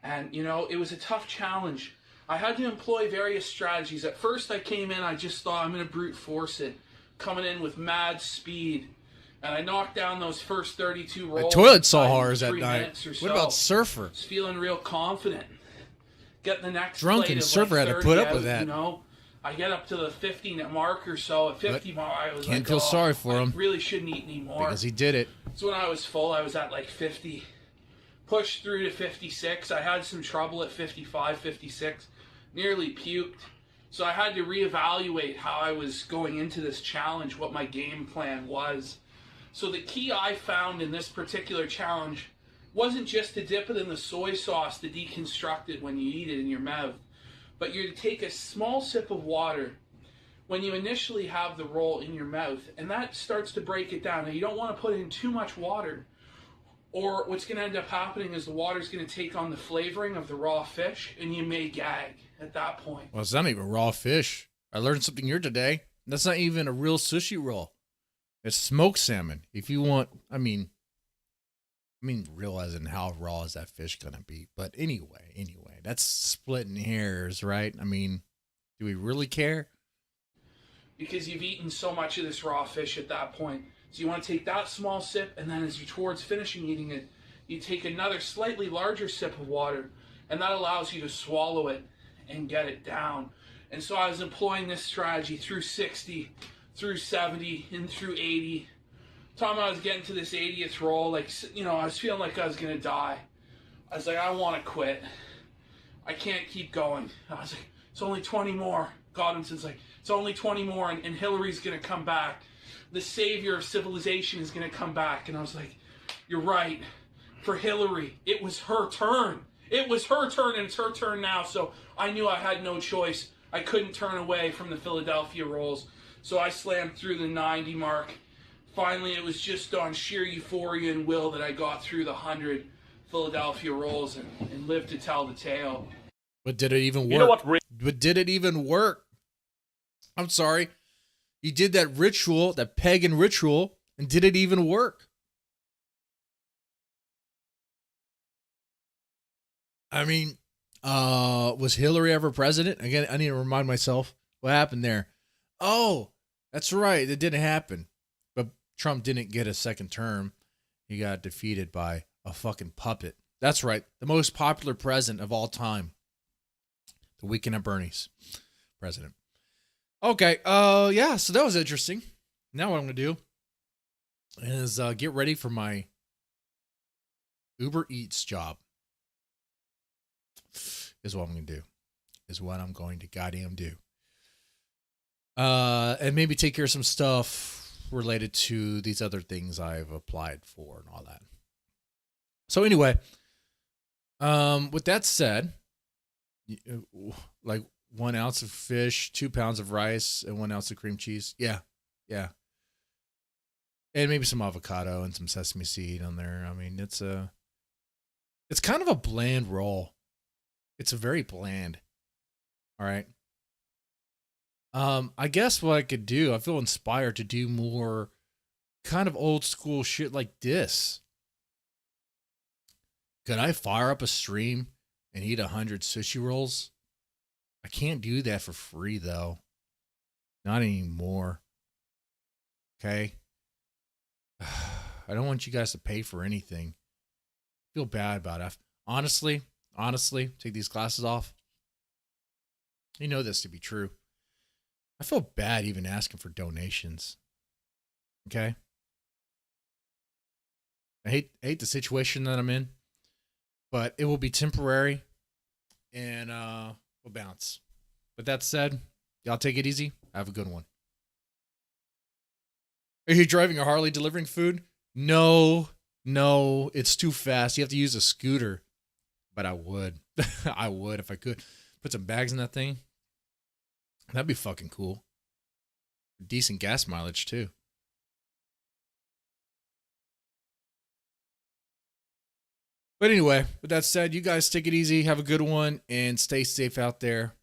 And, you know, it was a tough challenge. I had to employ various strategies. At first I came in, I just thought I'm going to brute force it, coming in with mad speed. And I knocked down those first 32 rolls. Toilet saw horrors that night. So. What about Surfer? I was feeling real confident. Get the next Drunken Surfer like had to put up with that. You know, I get up to the 50 mark or so. At 50 mark, I was can't feel sorry for him. I really shouldn't eat anymore. Because he did it. So when I was full, I was at like 50. Pushed through to 56. I had some trouble at 55, 56. Nearly puked. So I had to reevaluate how I was going into this challenge, what my game plan was. So the key I found in this particular challenge wasn't just to dip it in the soy sauce to deconstruct it when you eat it in your mouth, but you're to take a small sip of water when you initially have the roll in your mouth, and that starts to break it down. Now, you don't want to put in too much water, or what's going to end up happening is the water's going to take on the flavoring of the raw fish, and you may gag at that point. Well, it's not even raw fish. I learned something here today. That's not even a real sushi roll. It's smoked salmon. If you want, I mean, realizing how raw is that fish gonna be? But anyway, that's splitting hairs, right? I mean, do we really care? Because you've eaten so much of this raw fish at that point. So you want to take that small sip, and then as you're towards finishing eating it, you take another slightly larger sip of water, and that allows you to swallow it and get it down. And so I was employing this strategy through 60, through 70, and through 80. Time I was getting to this 80th roll, like, you know, I was feeling like I was going to die. I was like, I want to quit. I can't keep going. I was like, it's only 20 more. Godwinson's like, it's It's only 20 more, and Hillary's going to come back. The savior of civilization is going to come back. And I was like, you're right. For Hillary, it was her turn. It was her turn, and it's her turn now. So I knew I had no choice. I couldn't turn away from the Philadelphia rolls. So I slammed through the 90 mark. Finally, it was just on sheer euphoria and will that I got through the 100 Philadelphia rolls and lived to tell the tale. But did it even work? You know what? But did it even work? I'm sorry. You did that ritual, that pagan ritual, and did it even work? I mean, was Hillary ever president? Again, I need to remind myself what happened there. Oh, that's right. It didn't happen. But Trump didn't get a second term. He got defeated by a fucking puppet. That's right. The most popular president of all time. The Weekend at Bernie's president. Okay. Yeah. So that was interesting. Now what I'm going to do is get ready for my Uber Eats job. Is what I'm going to do. Is what I'm going to goddamn do. And maybe take care of some stuff related to these other things I've applied for and all that. So anyway, with that said, like 1 ounce of fish, 2 pounds of rice, and 1 ounce of cream cheese. Yeah. And maybe some avocado and some sesame seed on there. I mean, it's kind of a bland roll. It's a very bland. All right. I guess what I could do, I feel inspired to do more kind of old school shit like this. Could I fire up a stream and eat 100 sushi rolls? I can't do that for free though. Not anymore. Okay. I don't want you guys to pay for anything. I feel bad about it. Honestly, take these glasses off. You know this to be true. I feel bad even asking for donations. Okay? I hate the situation that I'm in, but it will be temporary and we'll bounce. With that said, y'all take it easy. Have a good one. Are you driving a Harley delivering food? No, it's too fast. You have to use a scooter. But I would. I would if I could. Put some bags in that thing. That'd be fucking cool. Decent gas mileage, too. But anyway, with that said, you guys take it easy. Have a good one. And stay safe out there.